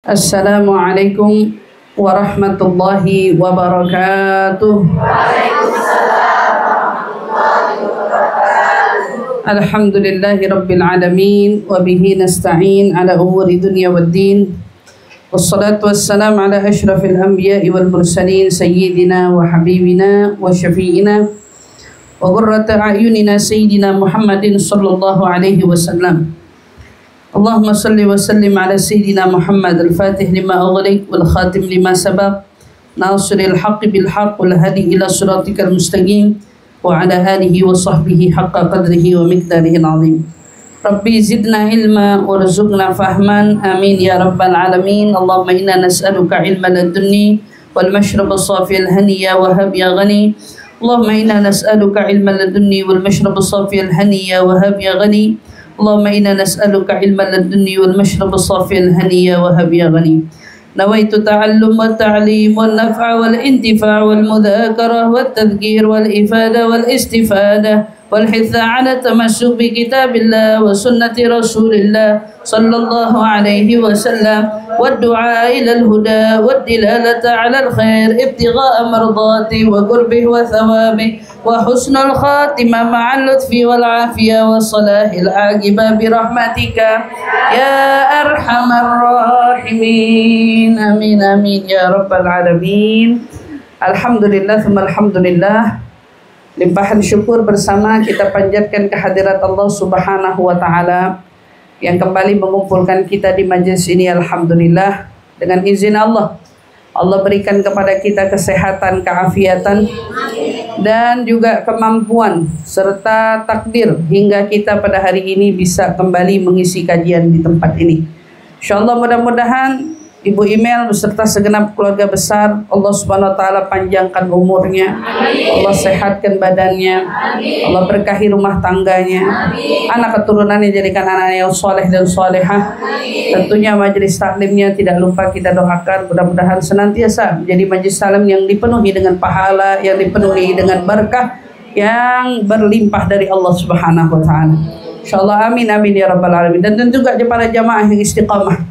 Assalamualaikum warahmatullahi wabarakatuh. Alhamdulillahi rabbil alamin wa bihi nasta'in ala umuri dunya waddin. Wassalatu wassalamu ala asyrafil anbiya'i wal mursalin sayyidina wa habibina wa syafi'ina wa qurrata a'yunina sayyidina Muhammadin sallallahu alaihi wasallam. Allahumma salli wa sallim ala sayyidina Muhammad al-Fatih lima ughliq wal khatim lima sabaq nasiril haqqi bil haqq wal hadi ila siratikal mustaqim wa ala alihi wa sahbihi haqqa qadrihi wa miqdarihi al-azim. Rabbi zidna ilma warzuqna fahman amin ya rabbal alamin. Allahumma inna nas'aluka ilman ladunni wal mashrab as-safi al-haniya wa hab ya ghani. Allahumma inna nas'aluka ilman ladunni wal mashrab as-safi al-haniya wa hab ya ghani. Allahumma inna nas'aluka ilman ladunni wal mashrab as-safi al-haniya wa hab ya ghani. Nawaitu ta'allum wa ta'lim wal naf'a wal intifa' wal mudhakarah wal tadhkir wal ifada wal istifada wal hitha 'ala tamassuk bi kitabillah wa sunnati rasulillah sallallahu alaihi wasallam wad du'a ila al huda wad dilalata 'ala al khair ibtigha'a mardati wa qurbihi wa thawabi wa husnul khatimah ma'al lutfi wal afiyah wa salahil aqibah bi rahmatika ya arhamar rahimin. Amin amin ya rabbal alamin. Alhamdulillah thumma alhamdulillah. Limpahan syukur bersama kita panjatkan kehadirat Allah Subhanahu wa taala yang kembali mengumpulkan kita di majelis ini. Alhamdulillah, dengan izin Allah, Allah berikan kepada kita kesehatan, keafiatan dan juga kemampuan serta takdir hingga kita pada hari ini bisa kembali mengisi kajian di tempat ini. Insyaallah mudah-mudahan Ibu Email beserta segenap keluarga besar Allah Subhanahu wa taala panjangkan umurnya. Amin. Allah sehatkan badannya. Amin. Allah berkahi rumah tangganya. Amin. Anak keturunannya jadikan anak yang soleh dan solehah. Amin. Tentunya majelis taklimnya tidak lupa kita doakan mudah-mudahan senantiasa menjadi majelis taklim yang dipenuhi dengan pahala, yang dipenuhi dengan berkah yang berlimpah dari Allah Subhanahu wa taala. Insyaallah amin amin ya rabbal alamin. Dan tentu juga para jamaah yang istiqamah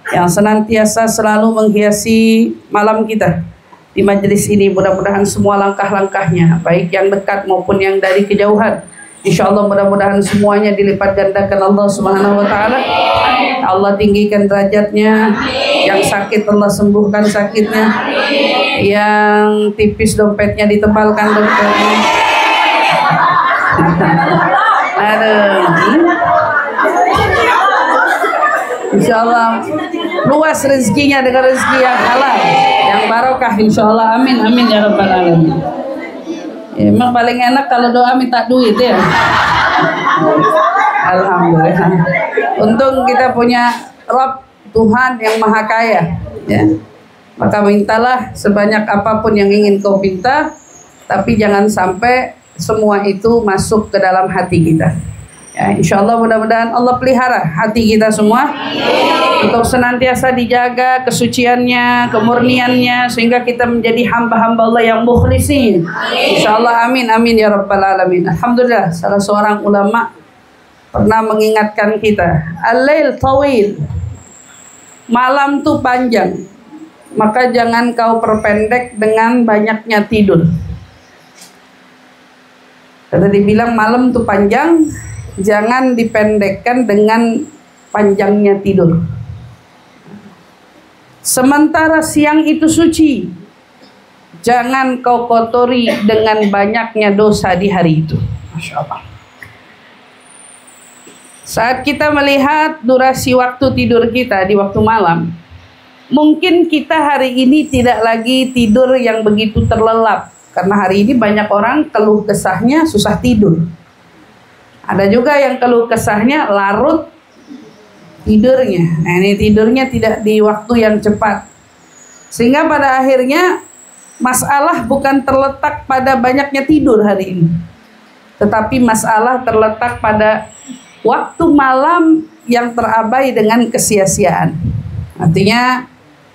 yang senantiasa selalu menghiasi malam kita di majelis ini. Mudah-mudahan semua langkah-langkahnya, baik yang dekat maupun yang dari kejauhan, insyaallah mudah-mudahan semuanya dilipat gandakan Allah Subhanahu wa taala. Allah tinggikan derajatnya. Yang sakit Allah sembuhkan sakitnya. Yang tipis dompetnya ditebalkan dompetnya. Aduh. Insyaallah luas rezekinya dengan rezeki yang halal, yang barokah insyaallah. Amin amin ya rabbal alamin. Ya, emang paling enak kalau doa minta duit ya. Alhamdulillah. Untung kita punya Rabb, Tuhan yang maha kaya ya. Maka mintalah sebanyak apapun yang ingin kau minta, tapi jangan sampai semua itu masuk ke dalam hati kita. Ya, insyaallah mudah-mudahan Allah pelihara hati kita semua untuk senantiasa dijaga kesuciannya, kemurniannya, sehingga kita menjadi hamba-hamba Allah yang mukhlisin. Insyaallah amin amin ya rabbal alamin. Alhamdulillah, salah seorang ulama pernah mengingatkan kita, al-lail tawil, malam tuh panjang, maka jangan kau perpendek dengan banyaknya tidur. Kata dibilang malam tuh panjang, jangan dipendekkan dengan panjangnya tidur. Sementara siang itu suci, jangan kau kotori dengan banyaknya dosa di hari itu. Masya Allah. Saat kita melihat durasi waktu tidur kita di waktu malam, mungkin kita hari ini tidak lagi tidur yang begitu terlelap, karena hari ini banyak orang keluh kesahnya susah tidur. Ada juga yang keluh kesahnya larut tidurnya. Nah, ini tidurnya tidak di waktu yang cepat. Sehingga pada akhirnya masalah bukan terletak pada banyaknya tidur hari ini, tetapi masalah terletak pada waktu malam yang terabai dengan kesia-siaan. Artinya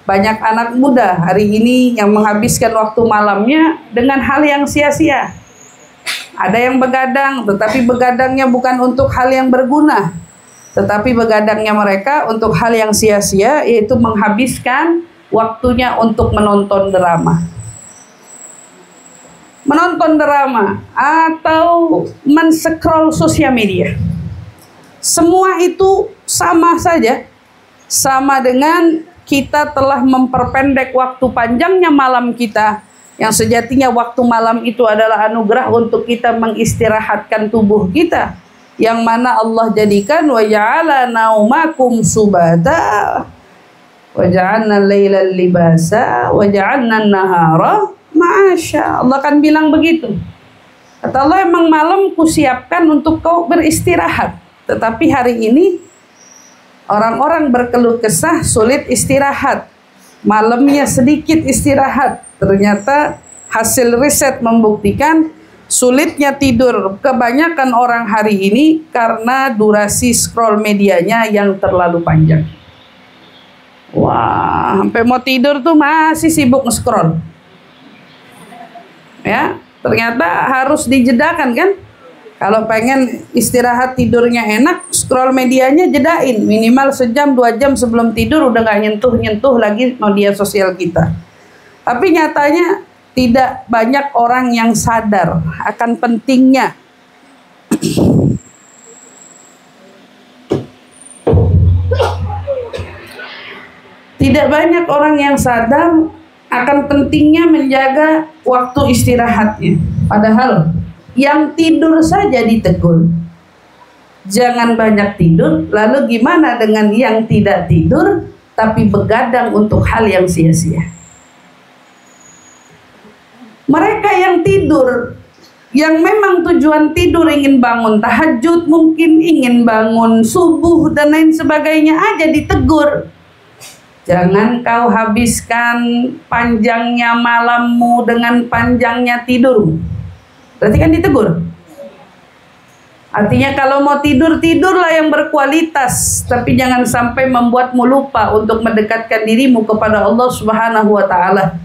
banyak anak muda hari ini yang menghabiskan waktu malamnya dengan hal yang sia-sia. Ada yang begadang, tetapi begadangnya bukan untuk hal yang berguna. Tetapi begadangnya mereka untuk hal yang sia-sia, yaitu menghabiskan waktunya untuk menonton drama. Menonton drama atau men-scroll sosial media. Semua itu sama saja. Sama dengan kita telah memperpendek waktu panjangnya malam kita, yang sejatinya waktu malam itu adalah anugerah untuk kita mengistirahatkan tubuh kita, yang mana Allah jadikan wa ja'ala naumakum subata wa ja'alna lailal libasa wa ja'alna nahara ma'asya. Allah kan bilang begitu. Kata Allah, emang malam kusiapkan untuk kau beristirahat. Tetapi hari ini orang-orang berkeluh kesah sulit istirahat, malamnya sedikit istirahat. Ternyata hasil riset membuktikan sulitnya tidur kebanyakan orang hari ini karena durasi scroll medianya yang terlalu panjang. Wah, sampai mau tidur tuh masih sibuk nge-scroll. Ya, ternyata harus dijedakan kan? Kalau pengen istirahat tidurnya enak, scroll medianya jedain. Minimal sejam 2 jam sebelum tidur udah gak nyentuh-nyentuh lagi media sosial kita. Tapi nyatanya tidak banyak orang yang sadar akan pentingnya tidak banyak orang yang sadar akan pentingnya menjaga waktu istirahatnya. Padahal yang tidur saja ditegur. Jangan banyak tidur. Lalu gimana dengan yang tidak tidur tapi begadang untuk hal yang sia-sia? Mereka yang tidur, yang memang tujuan tidur ingin bangun tahajud, mungkin ingin bangun subuh dan lain sebagainya, aja ditegur. Jangan kau habiskan panjangnya malammu dengan panjangnya tidurmu. Berarti kan ditegur. Artinya kalau mau tidur, tidurlah yang berkualitas, tapi jangan sampai membuatmu lupa untuk mendekatkan dirimu kepada Allah Subhanahu wa Ta'ala.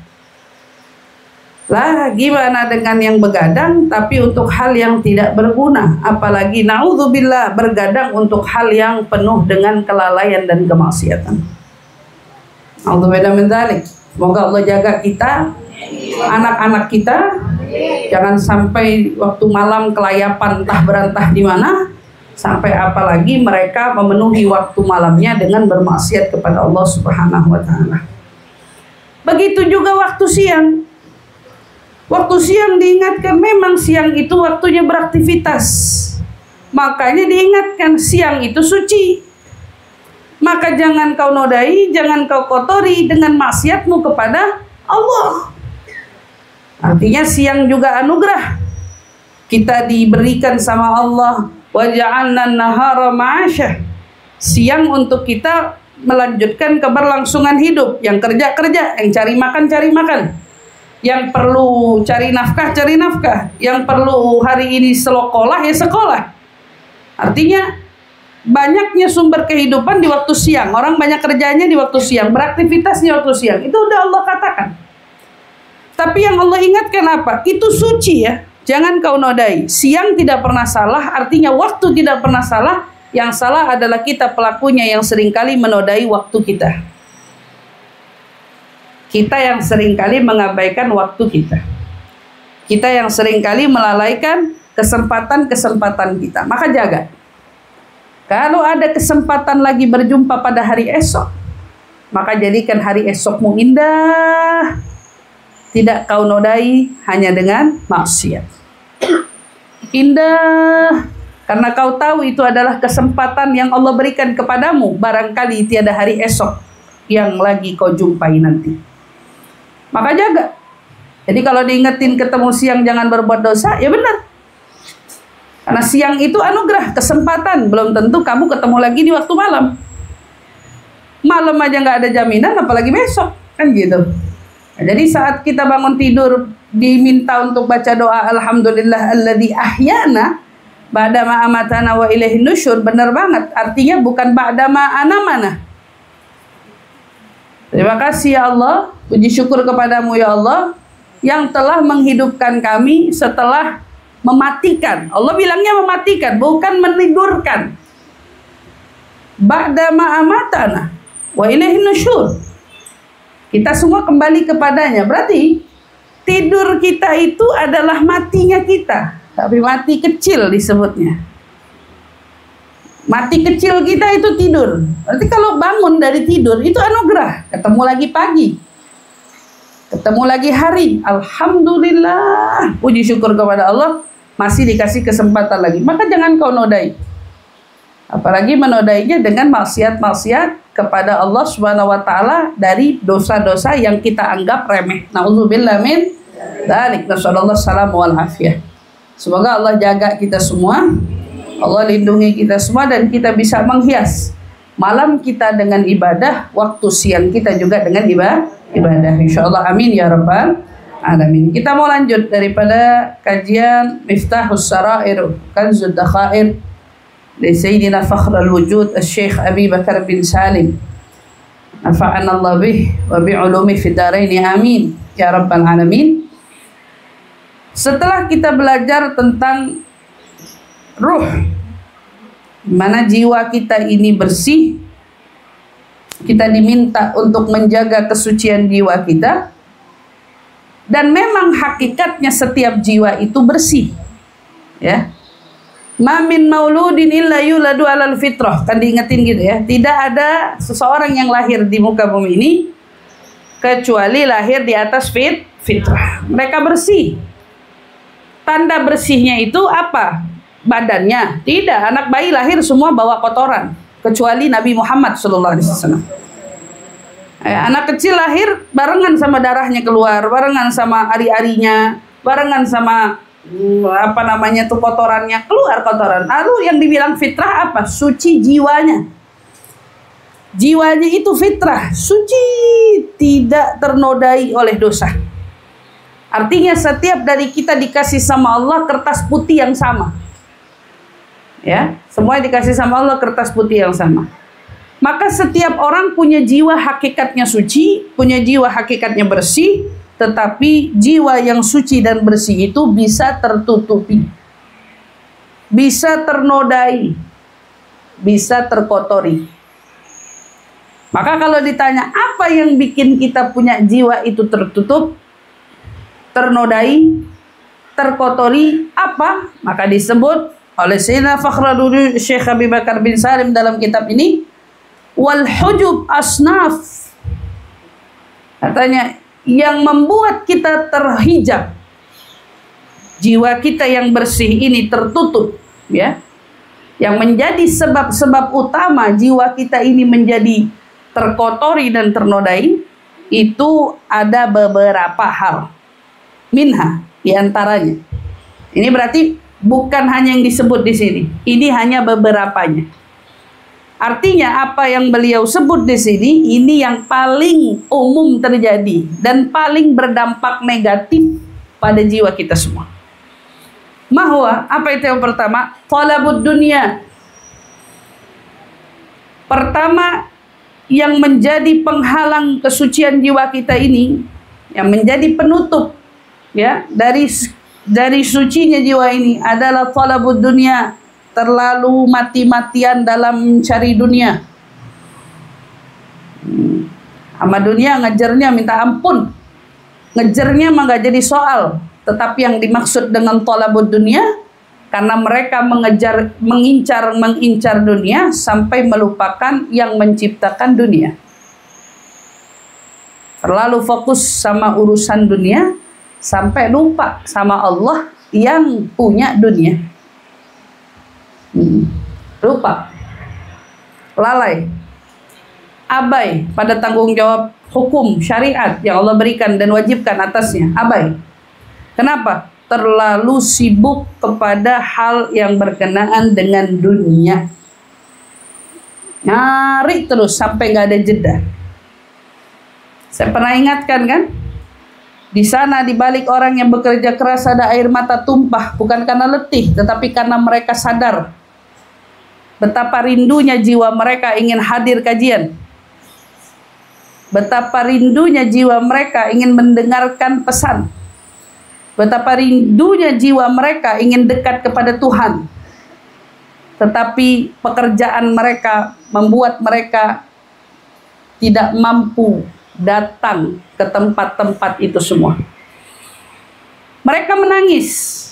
Lah, gimana dengan yang begadang tapi untuk hal yang tidak berguna, apalagi naudzubillah bergadang untuk hal yang penuh dengan kelalaian dan kemaksiatan. Naudzubillah min dzalik. Semoga Allah jaga kita, anak-anak kita. Jangan sampai waktu malam kelayapan entah berantah di mana, sampai apalagi mereka memenuhi waktu malamnya dengan bermaksiat kepada Allah Subhanahu wa Ta'ala. Begitu juga waktu siang. Waktu siang diingatkan, memang siang itu waktunya beraktivitas. Makanya diingatkan siang itu suci. Maka jangan kau nodai, jangan kau kotori dengan maksiatmu kepada Allah. Artinya siang juga anugerah. Kita diberikan sama Allah, wa ja'alna nahara ma'asya. Siang untuk kita melanjutkan keberlangsungan hidup. Yang kerja, yang cari makan. Yang perlu cari nafkah. Yang perlu hari ini sekolah, ya sekolah. Artinya banyaknya sumber kehidupan di waktu siang. Orang banyak kerjanya di waktu siang, beraktivitas di waktu siang. Itu udah Allah katakan. Tapi yang Allah ingatkan apa? Itu suci ya. Jangan kau nodai. Siang tidak pernah salah, artinya waktu tidak pernah salah. Yang salah adalah kita pelakunya yang seringkali menodai waktu kita. Kita yang seringkali mengabaikan waktu kita. Kita yang seringkali melalaikan kesempatan-kesempatan kita. Maka jaga. Kalau ada kesempatan lagi berjumpa pada hari esok, maka jadikan hari esokmu indah. Tidak kau nodai hanya dengan maksiat. Indah karena kau tahu itu adalah kesempatan yang Allah berikan kepadamu. Barangkali tiada hari esok yang lagi kau jumpai nanti. Maka jaga. Jadi kalau diingetin ketemu siang jangan berbuat dosa, ya benar. Karena siang itu anugerah, kesempatan. Belum tentu kamu ketemu lagi di waktu malam. Malam aja nggak ada jaminan, apalagi besok. Kan gitu. Nah, jadi saat kita bangun tidur diminta untuk baca doa alhamdulillah alladzi ahyana ba'dama amatana wa ilaihin nusyur, benar banget. Artinya bukan ba'dama anamana. Terima kasih ya Allah, puji syukur kepadamu ya Allah yang telah menghidupkan kami setelah mematikan. Allah bilangnya mematikan, bukan menidurkan. ba'da ma amatana wa ilaihin nusyur. Kita semua kembali kepadanya. Berarti tidur kita itu adalah matinya kita, tapi mati kecil disebutnya. Mati kecil kita itu tidur. Berarti kalau bangun dari tidur itu anugerah. Ketemu lagi pagi, ketemu lagi hari. Alhamdulillah, puji syukur kepada Allah, masih dikasih kesempatan lagi. Maka jangan kau nodai, apalagi menodainya dengan maksiat-maksiat kepada Allah Subhanahu wa taala dari dosa-dosa yang kita anggap remeh. Nauzubillah min dzalik. Nasallallahu salam wal afiyah. Semoga Allah jaga kita semua, Allah lindungi kita semua, dan kita bisa menghias malam kita dengan ibadah, waktu siang kita juga dengan ibadah. Insyaallah, amin ya rabbal alamin. Kita mau lanjut daripada kajian Miftahus Sarair Kanzud Dakhair li Sayyidina Fakhrul Wujud Syekh Abi Bakar bin Salim, nafa'ana Allah bih wa bi'ulumi fid dharain, amin ya rabbal alamin. Setelah kita belajar tentang ruh, mana jiwa kita ini bersih, kita diminta untuk menjaga kesucian jiwa kita, dan memang hakikatnya setiap jiwa itu bersih, ya. Ma min mauludin illa yuladu alal fitrah, kan diingetin gitu ya. Tidak ada seseorang yang lahir di muka bumi ini kecuali lahir di atas fitrah. Mereka bersih. Tanda bersihnya itu apa? Badannya. Tidak, anak bayi lahir semua bawa kotoran, kecuali Nabi Muhammad SAW. Anak kecil lahir barengan sama darahnya keluar, barengan sama ari-arinya, barengan sama kotorannya, keluar kotoran. Lalu yang dibilang fitrah apa? Suci jiwanya. Jiwanya itu fitrah, suci, tidak ternodai oleh dosa. Artinya setiap dari kita dikasih sama Allah kertas putih yang sama. Ya, semua dikasih sama Allah kertas putih yang sama. Maka setiap orang punya jiwa hakikatnya suci, punya jiwa hakikatnya bersih, tetapi jiwa yang suci dan bersih itu bisa tertutupi, bisa ternodai, bisa terkotori. Maka kalau ditanya apa yang bikin kita punya jiwa itu tertutup, ternodai, terkotori, apa? Maka disebut oleh Sayyidina Fakhrul Wujud Syekh Abi Bakar bin Salim dalam kitab ini, wal hujub asnaf. Katanya yang membuat kita terhijab, jiwa kita yang bersih ini tertutup, ya. Yang menjadi sebab-sebab utama jiwa kita ini menjadi terkotori dan ternodai, itu ada beberapa hal. Minha, diantaranya. Ini berarti bukan hanya yang disebut di sini. Ini hanya beberapanya. Artinya apa yang beliau sebut di sini ini yang paling umum terjadi dan paling berdampak negatif pada jiwa kita semua. Mahwa, apa itu yang pertama? Talabud dunia. Pertama, yang menjadi penghalang kesucian jiwa kita ini, yang menjadi penutup, ya, dari sucinya jiwa ini adalah talabud dunia, terlalu mati-matian dalam mencari dunia. Sama dunia ngejarnya minta ampun, ngejarnya mah gak jadi soal. Tetapi yang dimaksud dengan talabud dunia, karena mereka mengincar dunia sampai melupakan yang menciptakan dunia. Terlalu fokus sama urusan dunia sampai lupa sama Allah yang punya dunia. Lupa, lalai, abai pada tanggung jawab hukum syariat yang Allah berikan dan wajibkan atasnya. Abai. Kenapa? Terlalu sibuk kepada hal yang berkenaan dengan dunia. Nyari terus sampai nggak ada jeda. Saya pernah ingatkan kan, di sana di balik orang yang bekerja keras ada air mata tumpah, bukan karena letih, tetapi karena mereka sadar betapa rindunya jiwa mereka ingin hadir kajian. Betapa rindunya jiwa mereka ingin mendengarkan pesan. Betapa rindunya jiwa mereka ingin dekat kepada Tuhan. Tetapi pekerjaan mereka membuat mereka tidak mampu datang ke tempat-tempat itu semua. Mereka menangis.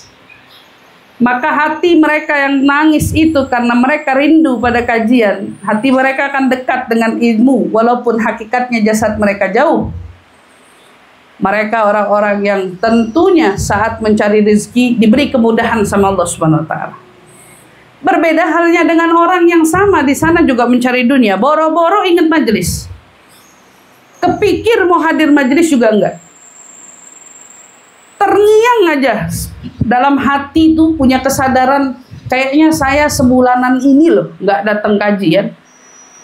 Maka hati mereka yang nangis itu karena mereka rindu pada kajian. Hati mereka akan dekat dengan ilmu walaupun hakikatnya jasad mereka jauh. Mereka orang-orang yang tentunya saat mencari rezeki diberi kemudahan sama Allah Subhanahu wa taala. Berbeda halnya dengan orang yang sama di sana juga mencari dunia, boro-boro ingat majelis. Kepikir mau hadir majelis juga enggak. Terngiang aja dalam hati itu punya kesadaran, kayaknya saya sebulanan ini loh nggak datang kajian.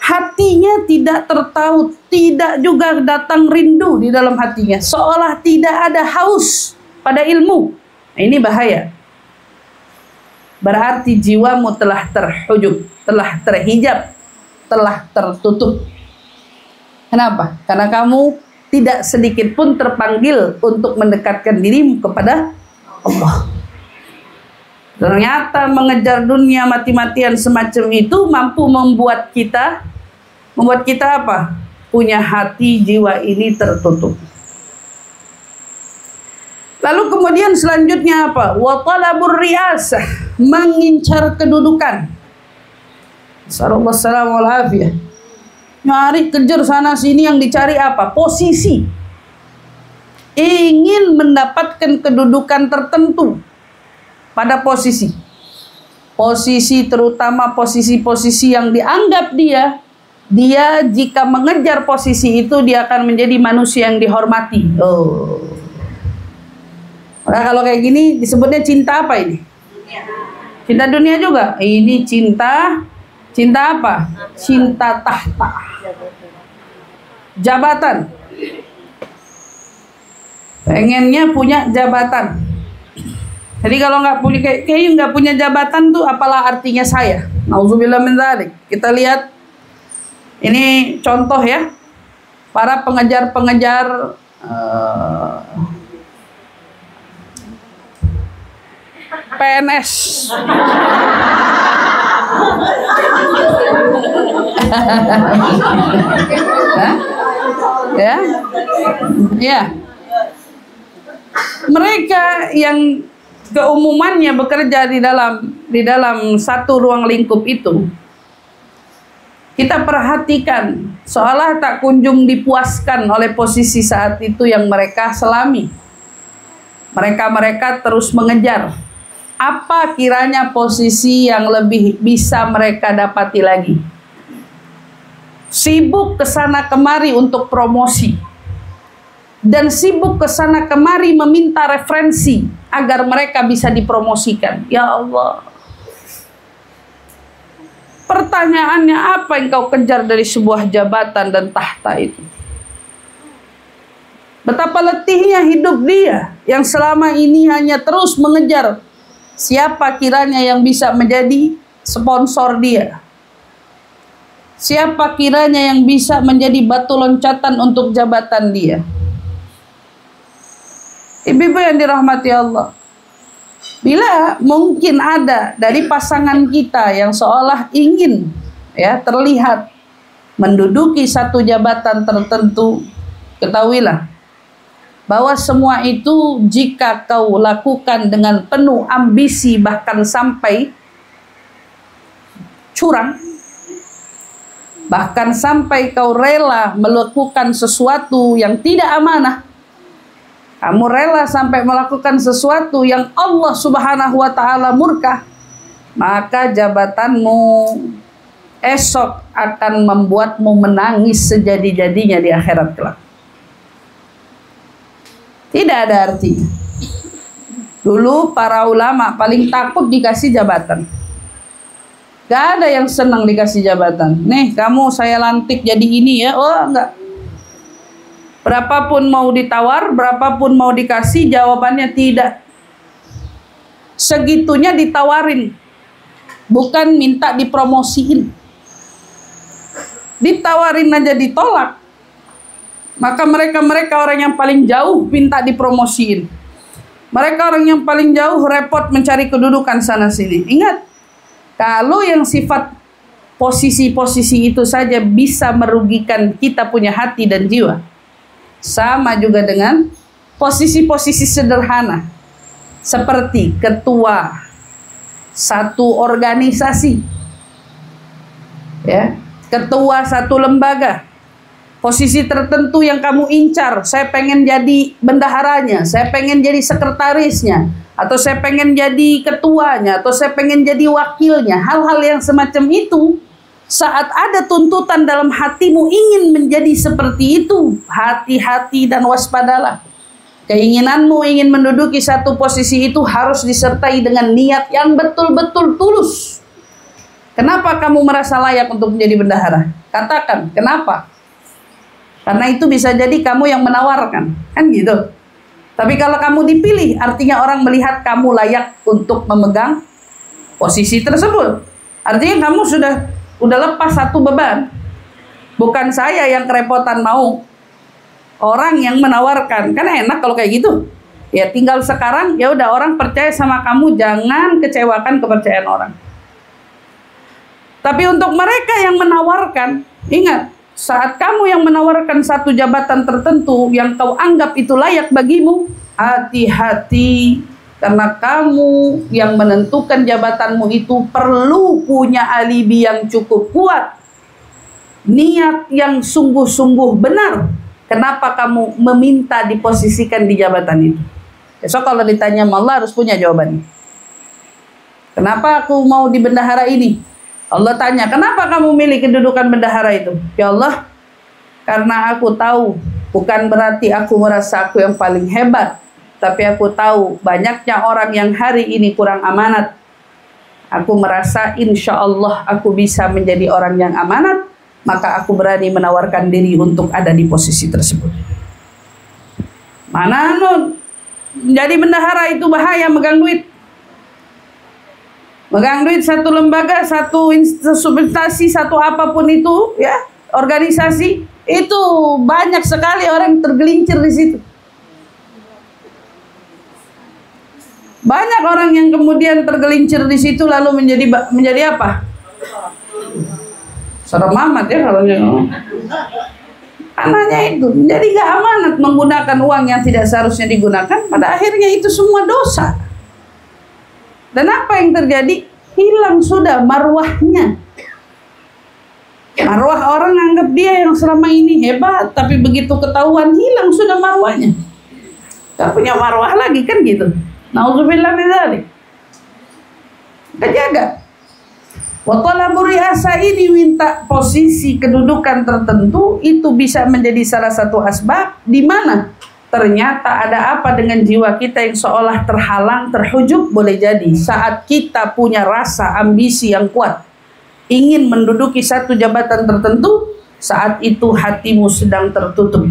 Hatinya tidak tertaut, tidak juga datang rindu di dalam hatinya, seolah tidak ada haus pada ilmu. Nah, ini bahaya. Berarti jiwamu telah terhujub, telah terhijab, telah tertutup. Kenapa? Karena kamu tidak sedikit pun terpanggil untuk mendekatkan dirimu kepada Allah. Ternyata mengejar dunia mati-matian semacam itu mampu membuat kita apa? Punya hati jiwa ini tertutup. Lalu kemudian selanjutnya apa? Wa talabur riyasah, mengincar kedudukan. Sallallahu alaihi wasallam. Nyari kejar sana sini, yang dicari apa? Posisi. Ingin mendapatkan kedudukan tertentu pada posisi. Posisi terutama posisi-posisi yang dianggap dia jika mengejar posisi itu dia akan menjadi manusia yang dihormati. Nah, kalau kayak gini disebutnya cinta apa ini? Cinta dunia juga. Ini cinta apa? Cinta tahta. Jabatan. Pengennya punya jabatan. Jadi kalau nggak punya jabatan tuh apalah artinya saya? Nauzubillah min dzalik. Kita lihat ini contoh ya. Para pengejar-pengejar PNS. Ya. Mereka yang keumumannya bekerja di dalam satu ruang lingkup itu, kita perhatikan seolah tak kunjung dipuaskan oleh posisi saat itu yang mereka selami. Mereka terus mengejar apa kiranya posisi yang lebih bisa mereka dapati lagi. Sibuk kesana kemari untuk promosi, dan sibuk kesana kemari meminta referensi agar mereka bisa dipromosikan. Ya Allah, pertanyaannya, apa yang kau kejar dari sebuah jabatan dan tahta itu? Betapa letihnya hidup dia yang selama ini hanya terus mengejar siapa kiranya yang bisa menjadi sponsor dia, siapa kiranya yang bisa menjadi batu loncatan untuk jabatan dia. Ibu-ibu yang dirahmati Allah, bila mungkin ada dari pasangan kita yang seolah ingin terlihat menduduki satu jabatan tertentu, ketahuilah bahwa semua itu jika kau lakukan dengan penuh ambisi bahkan sampai curang, bahkan sampai kau rela melakukan sesuatu yang tidak amanah, kamu rela sampai melakukan sesuatu yang Allah Subhanahu wa taala murka, maka jabatanmu esok akan membuatmu menangis sejadi-jadinya di akhirat kelak. Tidak ada arti. Dulu para ulama paling takut dikasih jabatan. Gak ada yang senang dikasih jabatan. Nih kamu saya lantik jadi ini ya. Oh enggak. Berapapun mau ditawar, berapapun mau dikasih, jawabannya tidak. Segitunya ditawarin, bukan minta dipromosiin. Ditawarin aja ditolak. Maka mereka orang yang paling jauh minta dipromosiin. Mereka orang yang paling jauh repot mencari kedudukan sana sini. Ingat, kalau yang sifat posisi-posisi itu saja bisa merugikan kita punya hati dan jiwa. Sama juga dengan posisi-posisi sederhana seperti ketua satu organisasi, ya, ketua satu lembaga, posisi tertentu yang kamu incar. Saya pengen jadi bendaharanya, saya pengen jadi sekretarisnya, atau saya pengen jadi ketuanya, atau saya pengen jadi wakilnya. Hal-hal yang semacam itu, saat ada tuntutan dalam hatimu ingin menjadi seperti itu, hati-hati dan waspadalah. Keinginanmu ingin menduduki satu posisi itu harus disertai dengan niat yang betul-betul tulus. Kenapa kamu merasa layak untuk menjadi bendahara? Katakan, kenapa? Karena itu bisa jadi kamu yang menawarkan, kan gitu. Tapi kalau kamu dipilih, artinya orang melihat kamu layak untuk memegang posisi tersebut. Artinya kamu udah lepas satu beban. Bukan saya yang kerepotan mau, orang yang menawarkan. Kan enak kalau kayak gitu. Ya tinggal sekarang, ya udah, orang percaya sama kamu, jangan kecewakan kepercayaan orang. Tapi untuk mereka yang menawarkan, ingat, saat kamu yang menawarkan satu jabatan tertentu yang kau anggap itu layak bagimu, hati-hati, karena kamu yang menentukan jabatanmu itu perlu punya alibi yang cukup kuat, niat yang sungguh-sungguh benar. Kenapa kamu meminta diposisikan di jabatan itu? Besok kalau ditanya sama Allah harus punya jawabannya. Kenapa aku mau di bendahara ini? Allah tanya, kenapa kamu milih kedudukan bendahara itu? Ya Allah, karena aku tahu, bukan berarti aku merasa aku yang paling hebat, tapi aku tahu banyaknya orang yang hari ini kurang amanat. Aku merasa insya Allah aku bisa menjadi orang yang amanat, maka aku berani menawarkan diri untuk ada di posisi tersebut. Mana nun? Menjadi bendahara itu bahaya, megang duit. Megang duit satu lembaga, satu instansi, satu apapun itu, ya, organisasi, itu banyak sekali orang tergelincir di situ. Banyak orang yang kemudian tergelincir di situ lalu menjadi apa? Serem amat ya kalau anaknya itu menjadi gak amanat, menggunakan uang yang tidak seharusnya digunakan. Pada akhirnya itu semua dosa. Dan apa yang terjadi? Hilang sudah marwahnya. Marwah orang anggap dia yang selama ini hebat, tapi begitu ketahuan hilang sudah marwahnya. Gak punya marwah lagi, kan gitu. Nauzubillah min dzalik. Jaga. Wa talabur riasa ini, minta posisi kedudukan tertentu, itu bisa menjadi salah satu asbab di mana ternyata ada apa dengan jiwa kita yang seolah terhalang, terhujub. Boleh jadi saat kita punya rasa ambisi yang kuat, ingin menduduki satu jabatan tertentu, saat itu hatimu sedang tertutup.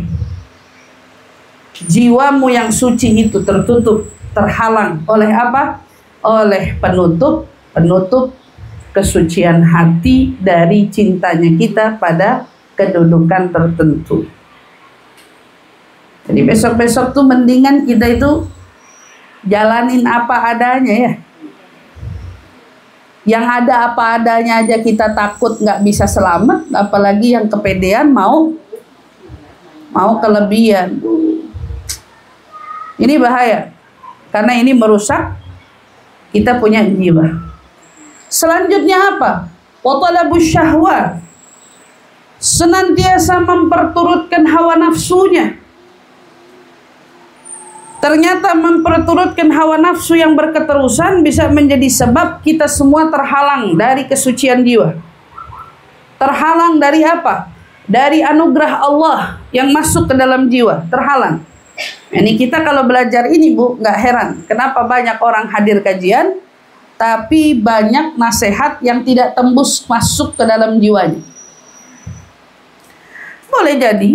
Jiwamu yang suci itu tertutup, terhalang oleh apa? Oleh penutup kesucian hati dari cintanya kita pada kedudukan tertentu. Jadi besok-besok tuh mendingan kita itu jalanin apa adanya ya. Yang ada apa adanya aja kita takut nggak bisa selamat, apalagi yang kepedean mau kelebihan. Ini bahaya, karena ini merusak kita punya jiwa. Selanjutnya apa? Wa talabus syahwat, senantiasa memperturutkan hawa nafsunya. Ternyata memperturutkan hawa nafsu yang berketerusan bisa menjadi sebab kita semua terhalang dari kesucian jiwa. Terhalang dari apa? Dari anugerah Allah yang masuk ke dalam jiwa. Terhalang. Ini kita kalau belajar ini, Bu, nggak heran kenapa banyak orang hadir kajian, tapi banyak nasihat yang tidak tembus masuk ke dalam jiwanya. Boleh jadi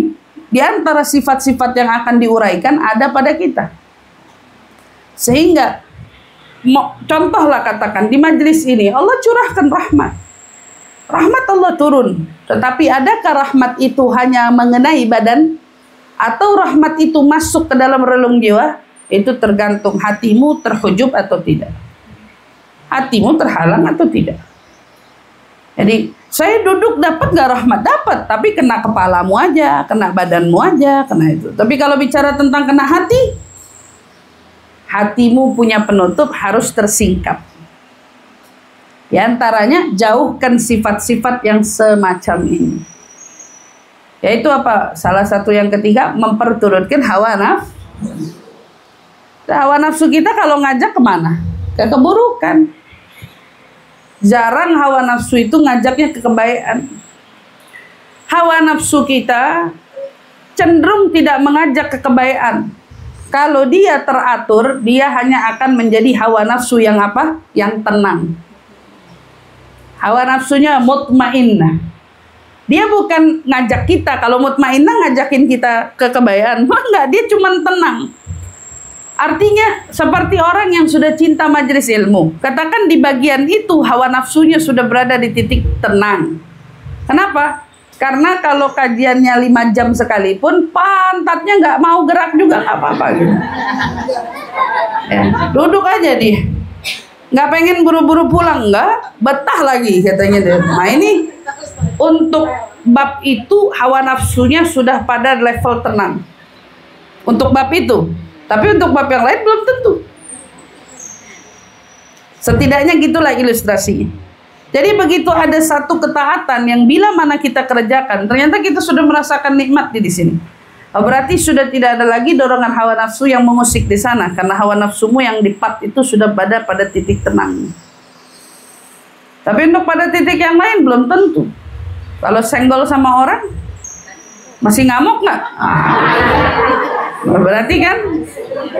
di antara sifat-sifat yang akan diuraikan ada pada kita. Sehingga contohlah katakan di majelis ini Allah curahkan rahmat. Rahmat Allah turun. Tetapi adakah rahmat itu hanya mengenai badan, atau rahmat itu masuk ke dalam relung jiwa? Itu tergantung hatimu terhujub atau tidak. Hatimu terhalang atau tidak. Jadi saya duduk dapat nggak rahmat? Dapat, tapi kena kepalamu aja, kena badanmu aja, kena itu. Tapi kalau bicara tentang kena hati, hatimu punya penutup, harus tersingkap. Di antaranya jauhkan sifat-sifat yang semacam ini. Yaitu apa? Salah satu yang ketiga, memperturutkan hawa nafsu. Hawa nafsu kita kalau ngajak kemana? Ke keburukan. Jarang hawa nafsu itu ngajaknya ke kebaikan. Hawa nafsu kita cenderung tidak mengajak ke kebaikan. Kalau dia teratur, dia hanya akan menjadi hawa nafsu yang apa? Yang tenang. Hawa nafsunya mutmainnah. Dia bukan ngajak kita. Kalau mutmainnah ngajakin kita ke kebaikan. Enggak, dia cuma tenang. Artinya seperti orang yang sudah cinta majelis ilmu. Katakan di bagian itu hawa nafsunya sudah berada di titik tenang. Kenapa? Karena kalau kajiannya 5 jam sekalipun, pantatnya nggak mau gerak juga, nggak apa-apa gitu. Ya, duduk aja dia. Nggak pengen buru-buru pulang, nggak, betah lagi katanya dia. Nah ini untuk bab itu hawa nafsunya sudah pada level tenang. Untuk bab itu. Tapi untuk bab yang lain belum tentu. Setidaknya gitulah ilustrasinya. Jadi begitu ada satu ketaatan yang bila mana kita kerjakan, ternyata kita sudah merasakan nikmat di sini. Berarti sudah tidak ada lagi dorongan hawa nafsu yang mengusik di sana, karena hawa nafsumu yang dipat itu sudah pada titik tenang. Tapi untuk pada titik yang lain belum tentu. Kalau senggol sama orang masih ngamuk nggak? Berarti kan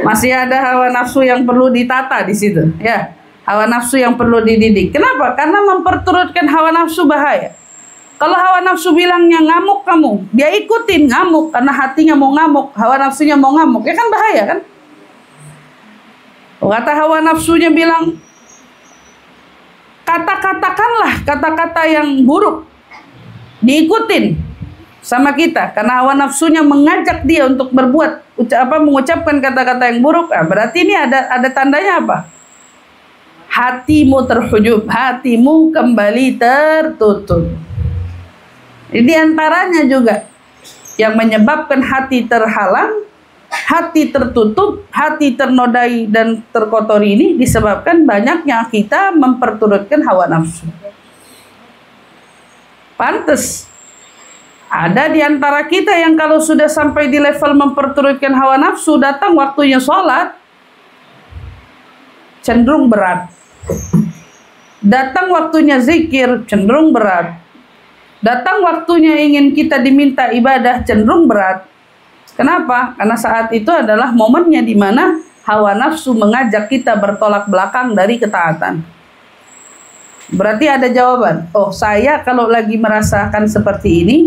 masih ada hawa nafsu yang perlu ditata di situ, ya. Hawa nafsu yang perlu dididik. Kenapa? Karena memperturutkan hawa nafsu bahaya. Kalau hawa nafsu bilangnya ngamuk kamu, dia ikutin ngamuk karena hatinya mau ngamuk, hawa nafsunya mau ngamuk, ya kan bahaya kan? Kata hawa nafsunya bilang kata-katakanlah kata-kata yang buruk, diikutin sama kita karena hawa nafsunya mengajak dia untuk berbuat mengucapkan kata-kata yang buruk. Berarti ini ada tandanya apa? Hatimu terhujub, hatimu kembali tertutup. Di antaranya juga yang menyebabkan hati terhalang, hati tertutup, hati ternodai dan terkotori ini disebabkan banyaknya kita memperturutkan hawa nafsu. Pantes ada di antara kita yang kalau sudah sampai di level memperturutkan hawa nafsu, datang waktunya sholat cenderung berat. Datang waktunya zikir cenderung berat. Datang waktunya ingin kita diminta ibadah cenderung berat. Kenapa? Karena saat itu adalah momennya di mana hawa nafsu mengajak kita bertolak belakang dari ketaatan. Berarti ada jawaban. Oh, saya kalau lagi merasakan seperti ini,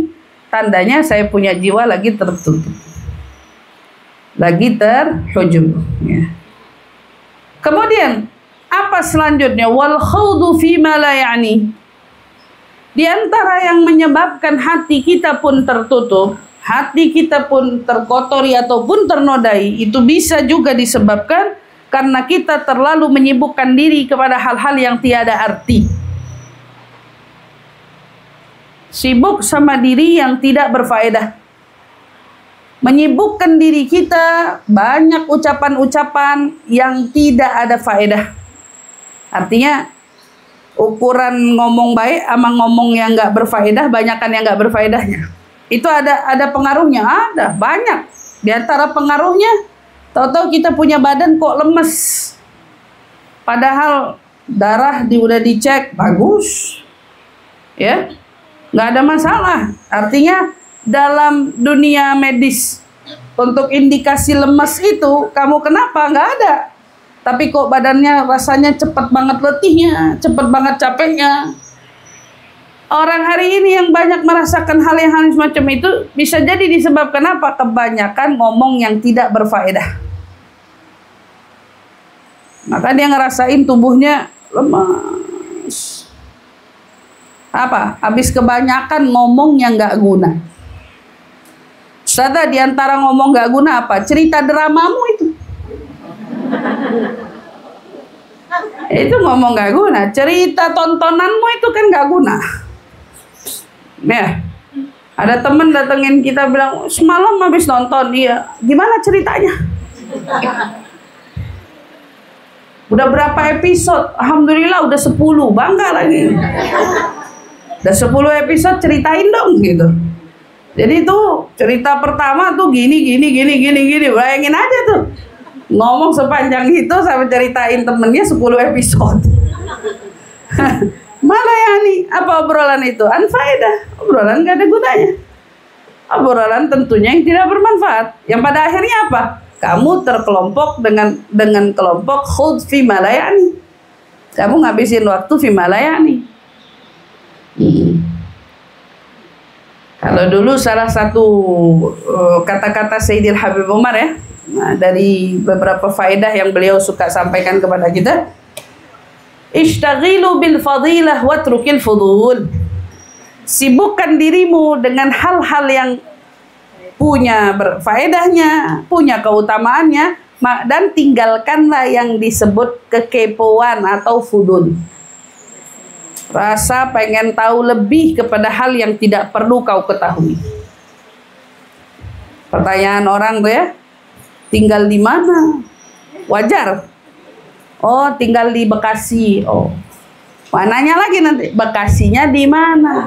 tandanya saya punya jiwa lagi tertutup, lagi terhujub. Ya. Kemudian apa selanjutnya? Wal khawdu fima la ya'ni. Di antara yang menyebabkan hati kita pun tertutup, hati kita pun terkotori ataupun ternodai, itu bisa juga disebabkan karena kita terlalu menyibukkan diri kepada hal-hal yang tiada arti. Sibuk sama diri yang tidak berfaedah. Menyibukkan diri kita banyak ucapan-ucapan yang tidak ada faedah. Artinya ukuran ngomong baik sama ngomong yang nggak berfaedah, banyakan yang nggak berfaedahnya. Itu ada pengaruhnya, ada banyak. Di antara pengaruhnya, tahu-tahu kita punya badan kok lemes. Padahal darah udah dicek bagus, ya, nggak ada masalah. Artinya dalam dunia medis untuk indikasi lemes itu, kamu kenapa nggak ada? Tapi kok badannya rasanya cepat banget letihnya, cepat banget capeknya. Orang hari ini yang banyak merasakan hal yang semacam itu bisa jadi disebabkan apa? Kebanyakan ngomong yang tidak berfaedah. Maka dia ngerasain tubuhnya lemas. Apa? Habis kebanyakan ngomong yang nggak guna. Ustazah, di antara ngomong nggak guna apa? Cerita dramamu itu. Itu ngomong gak guna. Cerita tontonanmu itu kan gak guna. Ya, ada temen datengin kita bilang semalam habis nonton. Iya, gimana ceritanya? Udah berapa episode? Alhamdulillah udah 10, bangga lagi. Udah 10 episode, ceritain dong gitu. Jadi tuh cerita pertama tuh gini. Bayangin aja tuh. Ngomong sepanjang itu sampai ceritain temennya 10 episode. Malayani, apa obrolan itu? Anfaedah, obrolan gak ada gunanya. Obrolan tentunya yang tidak bermanfaat. Yang pada akhirnya apa? Kamu terkelompok dengan kelompok khud fi malayani. Kamu ngabisin waktu fi malayani. Kalau dulu salah satu kata-kata Sayyidil Habib Umar ya, dari beberapa faedah yang beliau suka sampaikan kepada kita, ishtaghilu bil fadilah watrukil fudul. Sibukkan dirimu dengan hal-hal yang punya faedahnya, punya keutamaannya, dan tinggalkanlah yang disebut kekepoan atau fudul. Rasa pengen tahu lebih kepada hal yang tidak perlu kau ketahui. Pertanyaan orang tuh ya, tinggal di mana? Wajar. Oh, tinggal di Bekasi. Oh, mananya lagi nanti, Bekasinya di mana?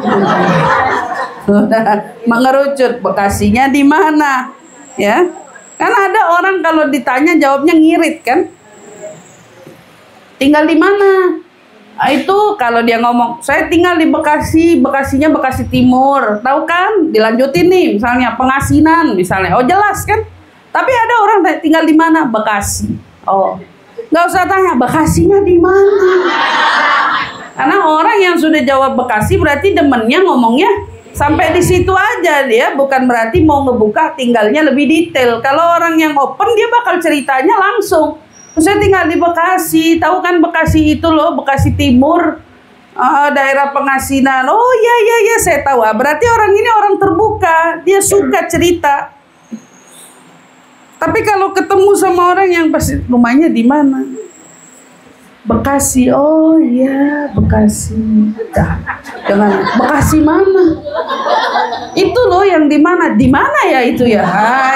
Mengerucut, Bekasinya di mana? Ya, kan ada orang kalau ditanya jawabnya ngirit kan? Tinggal di mana? Nah, itu kalau dia ngomong, saya tinggal di Bekasi, Bekasinya Bekasi Timur, tahu kan? Dilanjutin nih, misalnya Pengasinan, misalnya. Oh, jelas kan? Tapi ada orang tinggal di mana? Bekasi. Oh. Nggak usah tanya Bekasinya di mana, karena orang yang sudah jawab Bekasi berarti demennya ngomongnya sampai di situ aja, dia bukan berarti mau ngebuka tinggalnya lebih detail. Kalau orang yang open dia bakal ceritanya langsung. Saya tinggal di Bekasi, tahu kan Bekasi itu loh, Bekasi Timur, daerah Pengasinan. Oh iya saya tahu. Berarti orang ini orang terbuka, dia suka cerita. Tapi kalau ketemu sama orang yang pasti rumahnya di mana? Bekasi. Oh iya, Bekasi. Jangan Bekasi mana? Itu loh yang di mana? Di mana ya itu ya?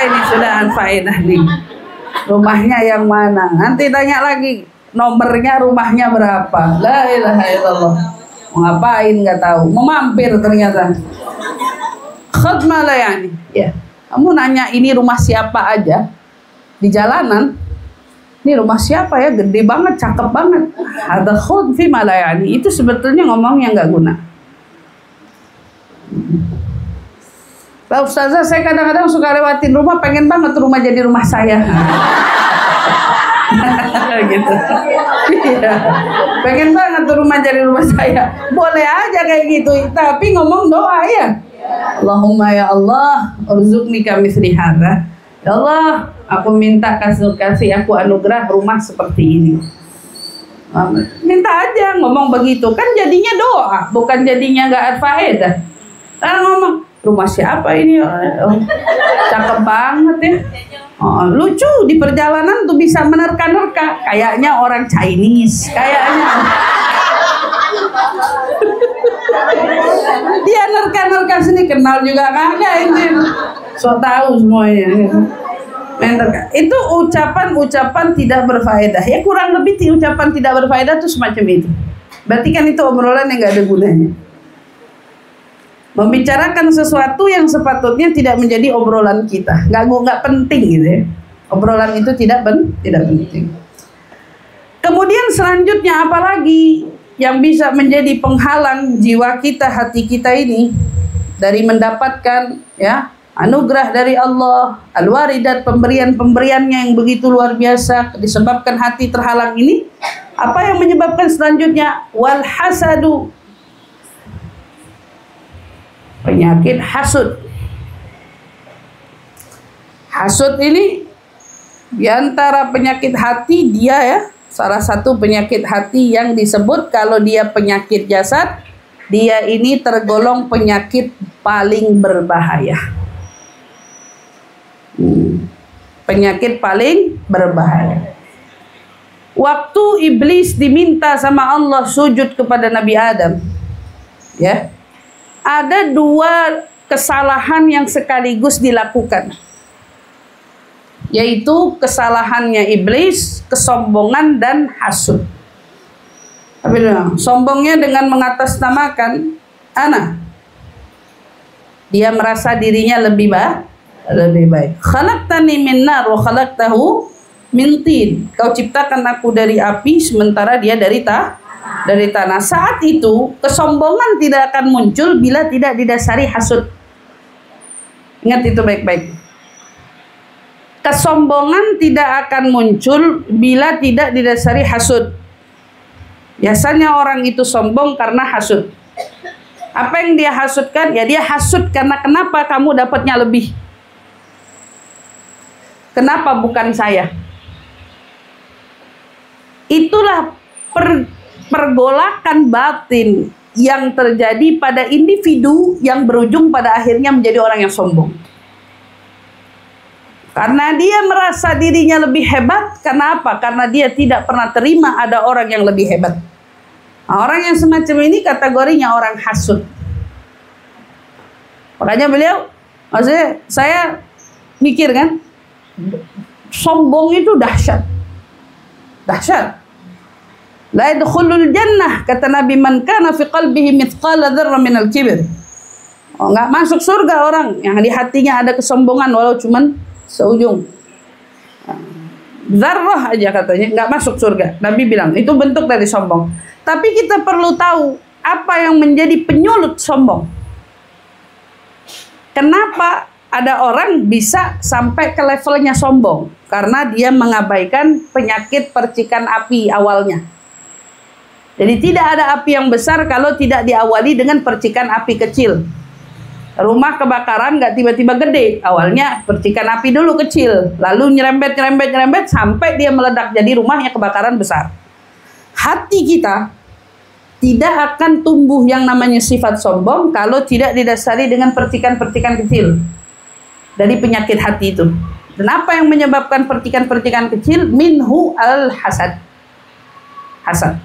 Ini sudah anfaedah nih. Rumahnya yang mana? Nanti tanya lagi nomornya, rumahnya berapa? La ilaha illallah. Mau ngapain nggak tahu. Mau mampir ternyata. Khutmah lah yani. Ya. Kamu nanya ini rumah siapa aja di jalanan, ini rumah siapa ya, gede banget, cakep banget, ada khud fi malayani, itu sebetulnya ngomong yang nggak guna. Lah ustazah, saya kadang-kadang suka lewatin rumah, pengen banget rumah jadi rumah saya. Gitu. Iya. Pengen banget rumah jadi rumah saya. Boleh aja kayak gitu, tapi ngomong doa ya. Allahumma ya Allah, urzuqni kamitsli hadza. Ya Allah, aku minta kasih aku anugerah rumah seperti ini. Minta aja ngomong begitu, kan jadinya doa, bukan jadinya nggak faedah. Karena ngomong rumah siapa ini? Oh, cakep banget ya. Oh, lucu di perjalanan tuh bisa menerka-nerka, kayaknya orang Chinese, kayaknya. Dia nerka-nerka sini, kenal juga kagak ini. So tahu semuanya. Itu ucapan-ucapan tidak berfaedah. Ya kurang lebih ucapan tidak berfaedah itu semacam itu. Berarti kan itu obrolan yang nggak ada gunanya. Membicarakan sesuatu yang sepatutnya tidak menjadi obrolan kita, nggak penting gitu ya. Obrolan itu tidak penting. Kemudian selanjutnya apalagi yang bisa menjadi penghalang jiwa kita, hati kita ini dari mendapatkan ya anugerah dari Allah, al-waridat, pemberian-pemberiannya yang begitu luar biasa, disebabkan hati terhalang ini. Apa yang menyebabkan selanjutnya? Wal hasadu, penyakit hasud. Hasud ini diantara penyakit hati dia ya, salah satu penyakit hati yang disebut kalau dia penyakit jasad, dia ini tergolong penyakit paling berbahaya. Penyakit paling berbahaya. Waktu iblis diminta sama Allah sujud kepada Nabi Adam, ya, ada dua kesalahan yang sekaligus dilakukan, yaitu kesalahannya iblis, kesombongan dan hasud. Tapi sombongnya dengan mengatasnamakan ana. Dia merasa dirinya lebih baik. Khalaqtani min nar wa khalaqtahu min tin. Kau ciptakan aku dari api sementara dia dari tanah. Saat itu kesombongan tidak akan muncul bila tidak didasari hasud. Ingat itu baik-baik. Kesombongan tidak akan muncul bila tidak didasari hasud. Biasanya orang itu sombong karena hasud. Apa yang dia hasudkan? Ya dia hasud karena kenapa kamu dapatnya lebih? Kenapa bukan saya? Itulah pergolakan batin yang terjadi pada individu yang berujung pada akhirnya menjadi orang yang sombong. Karena dia merasa dirinya lebih hebat. Kenapa? Karena dia tidak pernah terima ada orang yang lebih hebat. Nah, orang yang semacam ini kategorinya orang hasud. Makanya beliau, maksudnya saya mikir kan, sombong itu dahsyat. Dahsyat. La yadkhulul jannah, kata Nabi, man kana fi qalbihi mithqala dzarrah minal kibr. Oh, enggak masuk surga orang yang di hatinya ada kesombongan walau cuman seujung. Dzarrah aja katanya, enggak masuk surga. Nabi bilang, itu bentuk dari sombong. Tapi kita perlu tahu apa yang menjadi penyulut sombong. Kenapa ada orang bisa sampai ke levelnya sombong? Karena dia mengabaikan penyakit percikan api awalnya. Jadi tidak ada api yang besar kalau tidak diawali dengan percikan api kecil. Rumah kebakaran nggak tiba-tiba gede. Awalnya percikan api dulu kecil, lalu nyerempet sampai dia meledak jadi rumahnya kebakaran besar. Hati kita tidak akan tumbuh yang namanya sifat sombong kalau tidak didasari dengan percikan-percikan kecil dari penyakit hati itu. Dan apa yang menyebabkan percikan-percikan kecil? Minhu al-hasad. Hasad.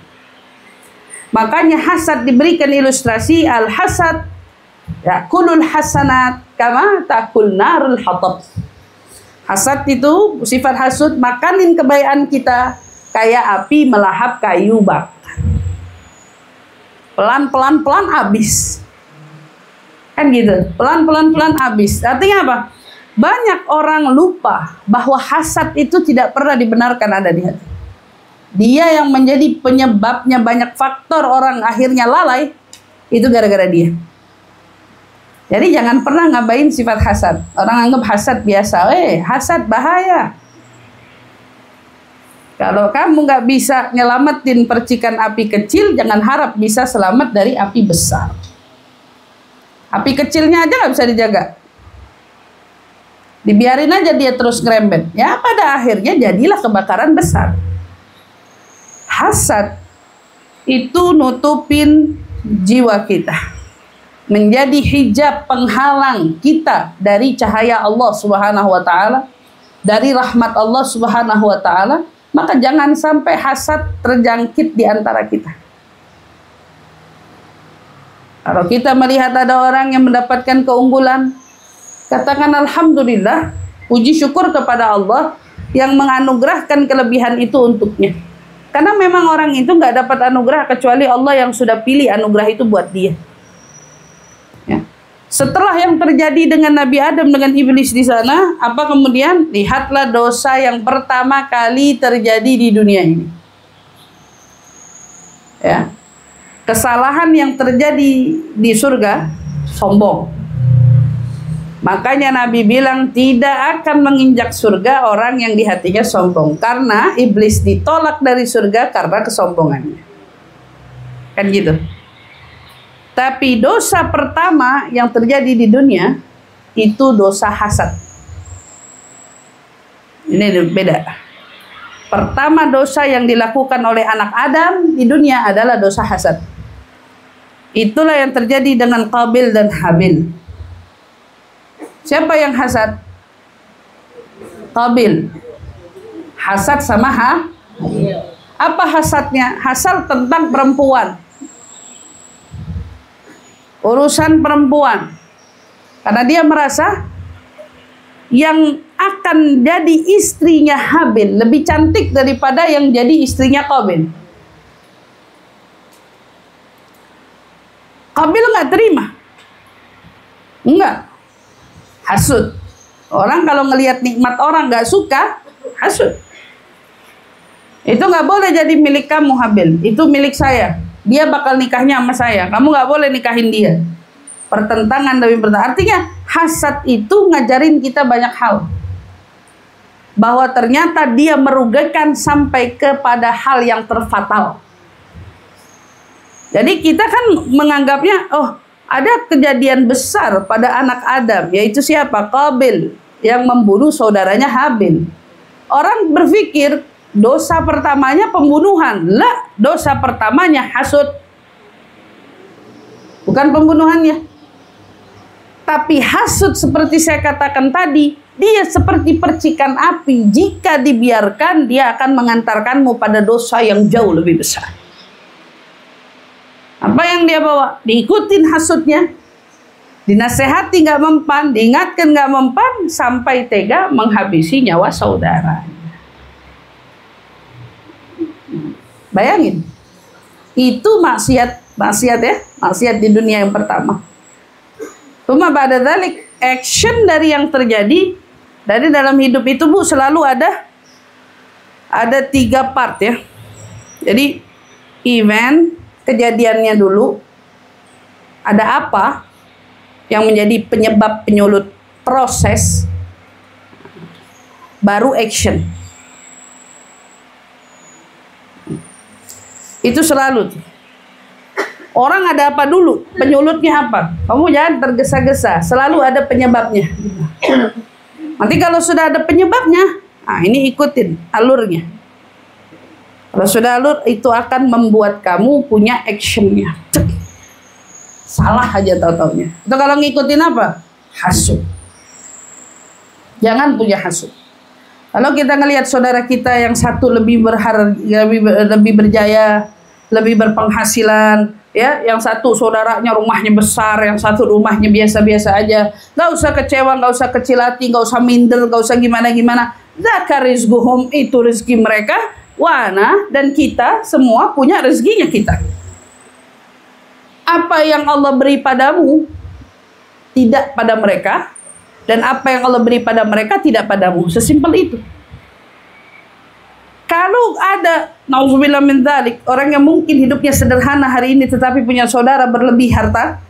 Makanya hasad diberikan ilustrasi al-hasad yakulul hasanat kama takul narul hatab. Hasad itu sifat hasud makanin kebaikan kita kayak api melahap kayu bakar. Pelan-pelan habis. Kan gitu. Pelan-pelan habis. Artinya apa? Banyak orang lupa bahwa hasad itu tidak pernah dibenarkan ada di hati. Dia yang menjadi penyebabnya banyak faktor orang akhirnya lalai, itu gara-gara dia. Jadi jangan pernah ngabain sifat hasad. Orang anggap hasad biasa. Hasad bahaya. Kalau kamu nggak bisa nyelamatin percikan api kecil, jangan harap bisa selamat dari api besar. Api kecilnya aja nggak bisa dijaga. Dibiarin aja dia terus ngerembet. Ya pada akhirnya jadilah kebakaran besar. Hasad itu nutupin jiwa kita. Menjadi hijab penghalang kita dari cahaya Allah Subhanahu wa taala, dari rahmat Allah Subhanahu wa taala. Maka jangan sampai hasad terjangkit di antara kita. Kalau kita melihat ada orang yang mendapatkan keunggulan, katakan alhamdulillah, puji syukur kepada Allah yang menganugerahkan kelebihan itu untuknya. Karena memang orang itu nggak dapat anugerah kecuali Allah yang sudah pilih anugerah itu buat dia. Ya. Setelah yang terjadi dengan Nabi Adam dengan iblis di sana, apa kemudian? Lihatlah dosa yang pertama kali terjadi di dunia ini. Ya. Kesalahan yang terjadi di surga, sombong. Makanya Nabi bilang tidak akan menginjak surga orang yang di hatinya sombong. Karena iblis ditolak dari surga karena kesombongannya. Kan gitu. Tapi dosa pertama yang terjadi di dunia itu dosa hasad. Ini beda. Pertama dosa yang dilakukan oleh anak Adam di dunia adalah dosa hasad. Itulah yang terjadi dengan Qabil dan Habil. Siapa yang hasad? Qabil. Hasad sama Apa hasadnya? Hasad tentang perempuan. urusan perempuan. Karena dia merasa yang akan jadi istrinya Habil lebih cantik daripada yang jadi istrinya Qabil. Qabil nggak terima, enggak, hasud. Orang kalau ngelihat nikmat orang nggak suka, hasud. Itu nggak boleh jadi milik kamu Habil, itu milik saya. Dia bakal nikahnya sama saya, kamu nggak boleh nikahin dia. Pertentangan demi pertentangan. Artinya hasad itu ngajarin kita banyak hal. Bahwa ternyata dia merugikan sampai kepada hal yang terfatal. Jadi kita kan menganggapnya, oh ada kejadian besar pada anak Adam, yaitu siapa? Qabil, yang membunuh saudaranya Habil. Orang berpikir dosa pertamanya pembunuhan. Lah, dosa pertamanya hasud. Bukan pembunuhannya. Tapi hasud seperti saya katakan tadi, dia seperti percikan api. Jika dibiarkan, dia akan mengantarkanmu pada dosa yang jauh lebih besar. Apa yang dia bawa? Diikutin hasudnya. Dinasehati nggak mempan, diingatkan nggak mempan, sampai tega menghabisi nyawa saudara. Bayangin. Itu maksiat ya, maksiat di dunia yang pertama. Cuma pada dalik action dari yang terjadi dari dalam hidup itu Bu selalu ada 3 part ya. Jadi event kejadiannya dulu, ada apa yang menjadi penyebab penyulut proses, baru action. Itu selalu. Orang ada apa dulu, penyulutnya apa? Kamu jangan tergesa-gesa, selalu ada penyebabnya. Nanti kalau sudah ada penyebabnya, nah ini ikutin alurnya. Kalau sudah alur, itu akan membuat kamu punya actionnya. Salah aja tau-taunya. Itu kalau ngikutin apa? Hasud. Jangan punya hasud. Kalau kita ngelihat saudara kita yang satu lebih berharga, lebih berjaya, lebih berpenghasilan, ya, yang satu saudaranya rumahnya besar, yang satu rumahnya biasa-biasa aja, nggak usah kecewa, nggak usah kecil hati, nggak usah minder, nggak usah gimana-gimana. Zakar rizquhum, itu rezeki mereka. Wana dan kita semua punya rezekinya kita. Apa yang Allah beri padamu tidak pada mereka, dan apa yang Allah beri pada mereka tidak padamu. Sesimpel itu. Kalau ada nauzubillah min dzalik, orang yang mungkin hidupnya sederhana hari ini tetapi punya saudara berlebih harta,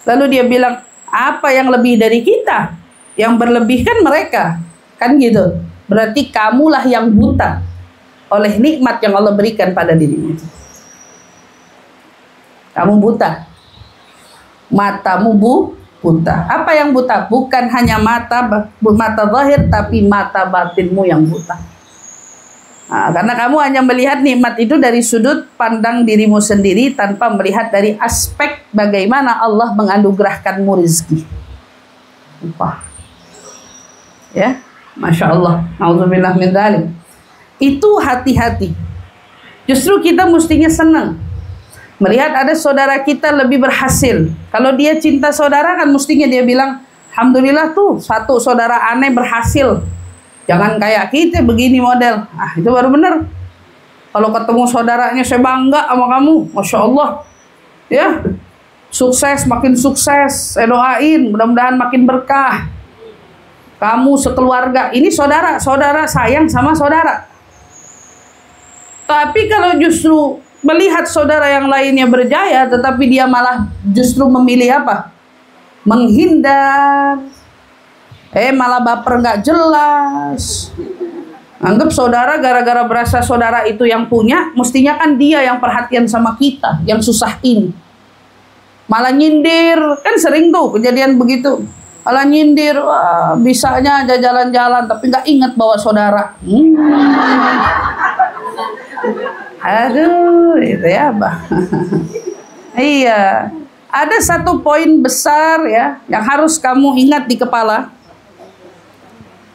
lalu dia bilang, apa yang lebih dari kita? Yang berlebih kan mereka, kan gitu. Berarti kamulah yang buta oleh nikmat yang Allah berikan pada dirimu. Kamu buta, matamu buta. Apa yang buta? Bukan hanya mata zahir, tapi mata batinmu yang buta. Nah, karena kamu hanya melihat nikmat itu dari sudut pandang dirimu sendiri tanpa melihat dari aspek bagaimana Allah menganugerahkanmu rezeki. Upah. Ya, masya Allah. Nauzubillah min dzalik. Itu hati-hati. Justru kita mestinya senang melihat ada saudara kita lebih berhasil. Kalau dia cinta saudara kan mestinya dia bilang, alhamdulillah tuh satu saudara aneh berhasil. Jangan kayak kita begini model. Ah, itu baru benar. Kalau ketemu saudaranya saya bangga sama kamu, masya Allah. Ya, sukses makin sukses. Saya doain, mudah-mudahan makin berkah. Kamu sekeluarga, ini saudara sayang sama saudara. Tapi kalau justru melihat saudara yang lainnya berjaya, tetapi dia malah justru memilih apa? Menghindar. Malah baper nggak jelas. Anggap saudara gara-gara berasa saudara itu yang punya, mestinya kan dia yang perhatian sama kita, yang susah ini. Malah nyindir, kan sering tuh kejadian begitu. Malah nyindir, wah, bisanya aja jalan-jalan, tapi nggak ingat bawa saudara. Aduh, itu ya, Bah. Iya, ada satu poin besar ya yang harus kamu ingat di kepala.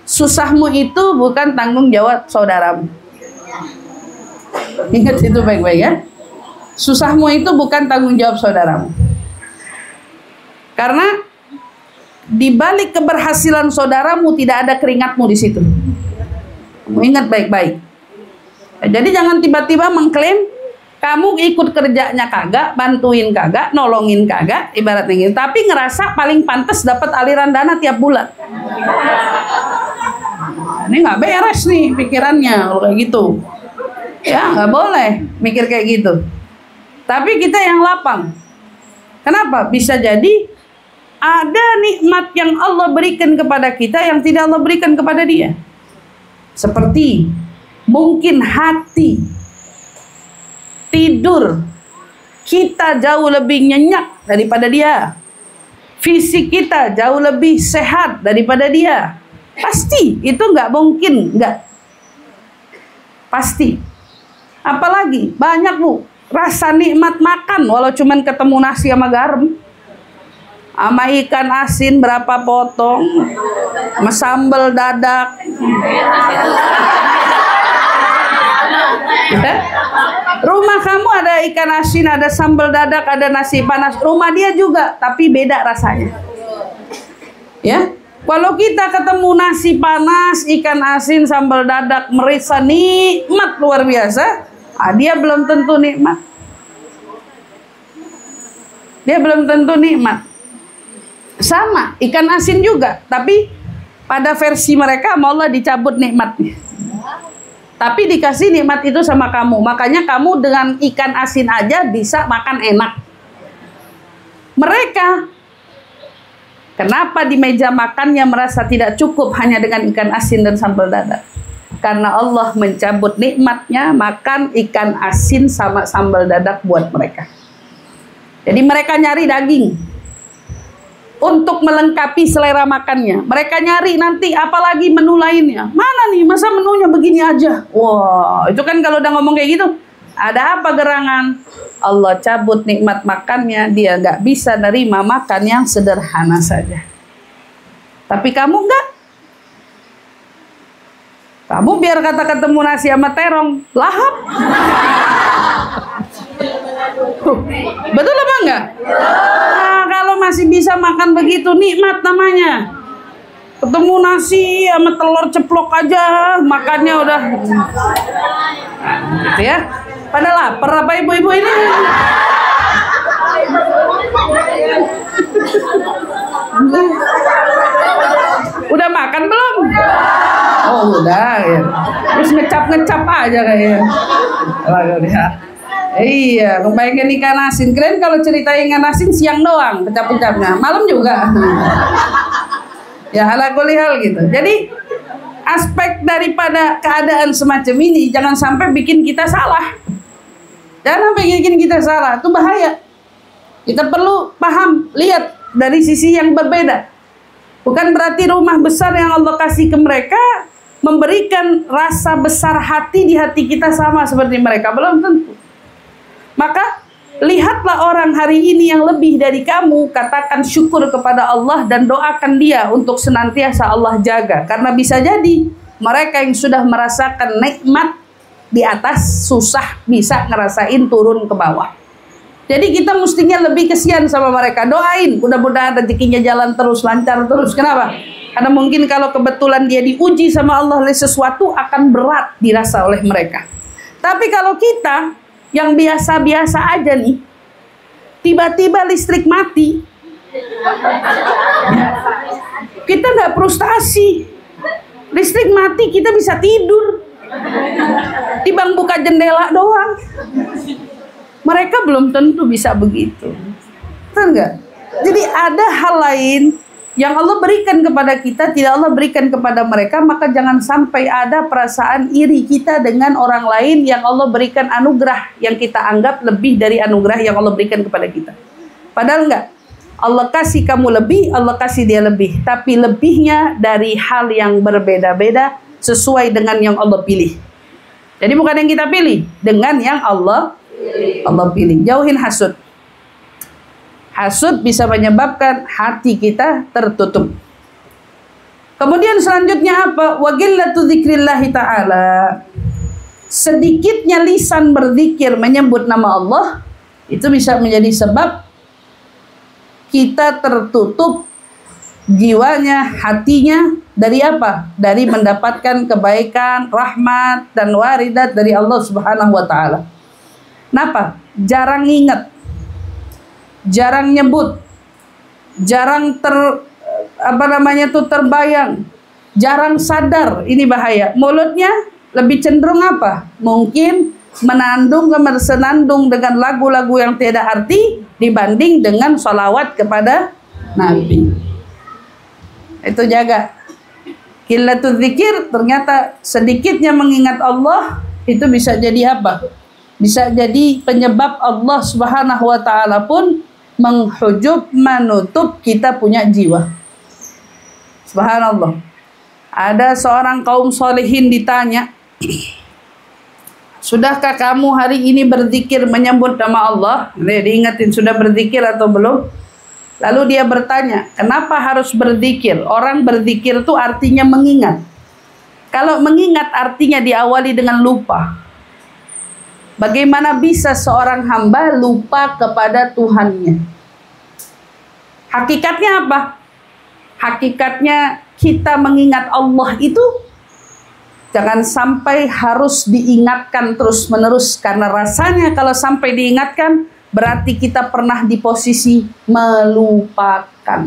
Susahmu itu bukan tanggung jawab saudaramu. Ingat itu baik-baik ya. Susahmu itu bukan tanggung jawab saudaramu. Karena di balik keberhasilan saudaramu tidak ada keringatmu di situ. Kamu ingat baik-baik. Jadi jangan tiba-tiba mengklaim kamu ikut kerjanya kagak, bantuin kagak, nolongin kagak, ibaratnya gitu. Tapi ngerasa paling pantas dapat aliran dana tiap bulan. Ini nggak beres nih pikirannya kalau kayak gitu. Ya nggak boleh mikir kayak gitu. Tapi kita yang lapang. Kenapa? Bisa jadi ada nikmat yang Allah berikan kepada kita yang tidak Allah berikan kepada dia. Seperti mungkin hati, tidur kita jauh lebih nyenyak daripada dia. Fisik kita jauh lebih sehat daripada dia. Pasti, itu nggak mungkin, nggak. Pasti. Apalagi banyak bu, rasa nikmat makan walau cuman ketemu nasi sama garam, sama ikan asin berapa potong, sama sambal dadak. Rumah kamu ada ikan asin, ada sambal dadak, ada nasi panas. Rumah dia juga, tapi beda rasanya. Ya, kalau kita ketemu nasi panas, ikan asin, sambal dadak, merisa nikmat luar biasa. Dia belum tentu nikmat. Dia belum tentu nikmat. Sama, ikan asin juga, tapi pada versi mereka Allah dicabut nikmatnya. Tapi dikasih nikmat itu sama kamu. Makanya kamu dengan ikan asin aja bisa makan enak. Mereka, kenapa di meja makannya merasa tidak cukup hanya dengan ikan asin dan sambal dadak? Karena Allah mencabut nikmatnya makan ikan asin sama sambal dadak buat mereka. Jadi mereka nyari daging untuk melengkapi selera makannya. Mereka nyari nanti apalagi menu lainnya. Mana nih, masa menunya begini aja? Wah, itu kan kalau udah ngomong kayak gitu, ada apa gerangan? Allah cabut nikmat makannya, dia nggak bisa nerima makan yang sederhana saja. Tapi kamu enggak. Kamu biar kata ketemu nasi sama terong, lahap. Betul apa enggak? Nah, kalau masih bisa makan begitu, nikmat namanya. Ketemu nasi sama telur ceplok aja, makannya udah gitu ya. Pada lapar apa ibu-ibu ini? Udah makan belum? Oh udah ya. Terus ngecap-ngecap aja kayaknya. Iya, kebayangkan ikan asin. Keren kalau cerita ikan asin siang doang, kecap-kecapnya. Malam juga. Ya ala kulli hal gitu. Jadi aspek daripada keadaan semacam ini jangan sampai bikin kita salah. Jangan sampai bikin kita salah, itu bahaya. Kita perlu paham, lihat dari sisi yang berbeda. Bukan berarti rumah besar yang Allah kasih ke mereka memberikan rasa besar hati di hati kita sama seperti mereka. Belum tentu. Maka lihatlah orang hari ini yang lebih dari kamu, katakan syukur kepada Allah dan doakan dia untuk senantiasa Allah jaga. Karena bisa jadi mereka yang sudah merasakan nikmat di atas susah bisa ngerasain turun ke bawah. Jadi kita mestinya lebih kesian sama mereka. Doain, mudah-mudahan rezekinya jalan terus, lancar terus. Kenapa? Karena mungkin kalau kebetulan dia diuji sama Allah oleh sesuatu akan berat dirasa oleh mereka. Tapi kalau kita yang biasa-biasa aja nih, tiba-tiba listrik mati, kita nggak frustasi. Listrik mati kita bisa tidur, timbang buka jendela doang. Mereka belum tentu bisa begitu, betul nggak? Jadi ada hal lain yang Allah berikan kepada kita, tidak Allah berikan kepada mereka. Maka jangan sampai ada perasaan iri kita dengan orang lain yang Allah berikan anugerah yang kita anggap lebih dari anugerah yang Allah berikan kepada kita. Padahal enggak. Allah kasih kamu lebih, Allah kasih dia lebih. Tapi lebihnya dari hal yang berbeda-beda sesuai dengan yang Allah pilih. Jadi bukan yang kita pilih, dengan yang Allah pilih. Jauhin hasud. Hasud bisa menyebabkan hati kita tertutup. Kemudian selanjutnya apa? Wa qillatu dzikrillah ta'ala. Sedikitnya lisan berzikir menyebut nama Allah itu bisa menjadi sebab kita tertutup jiwanya, hatinya dari apa? Dari mendapatkan kebaikan, rahmat dan waridat dari Allah Subhanahu wa taala. Kenapa? Jarang ingat, jarang nyebut, jarang terbayang, jarang sadar. Ini bahaya. Mulutnya lebih cenderung apa? Mungkin senandung dengan lagu-lagu yang tiada arti dibanding dengan sholawat kepada Nabi. Itu jaga. Qillatul zikir, ternyata sedikitnya mengingat Allah itu bisa jadi apa? Bisa jadi penyebab Allah Subhanahu wa taala pun menghujub, menutup kita punya jiwa. Subhanallah. Ada seorang kaum solehin ditanya, sudahkah kamu hari ini berzikir menyebut nama Allah? Diingatin sudah berzikir atau belum? Lalu dia bertanya, kenapa harus berzikir? Orang berzikir itu artinya mengingat. Kalau mengingat artinya diawali dengan lupa. Bagaimana bisa seorang hamba lupa kepada Tuhannya? Hakikatnya apa? Hakikatnya kita mengingat Allah itu jangan sampai harus diingatkan terus-menerus, karena rasanya kalau sampai diingatkan berarti kita pernah di posisi melupakan.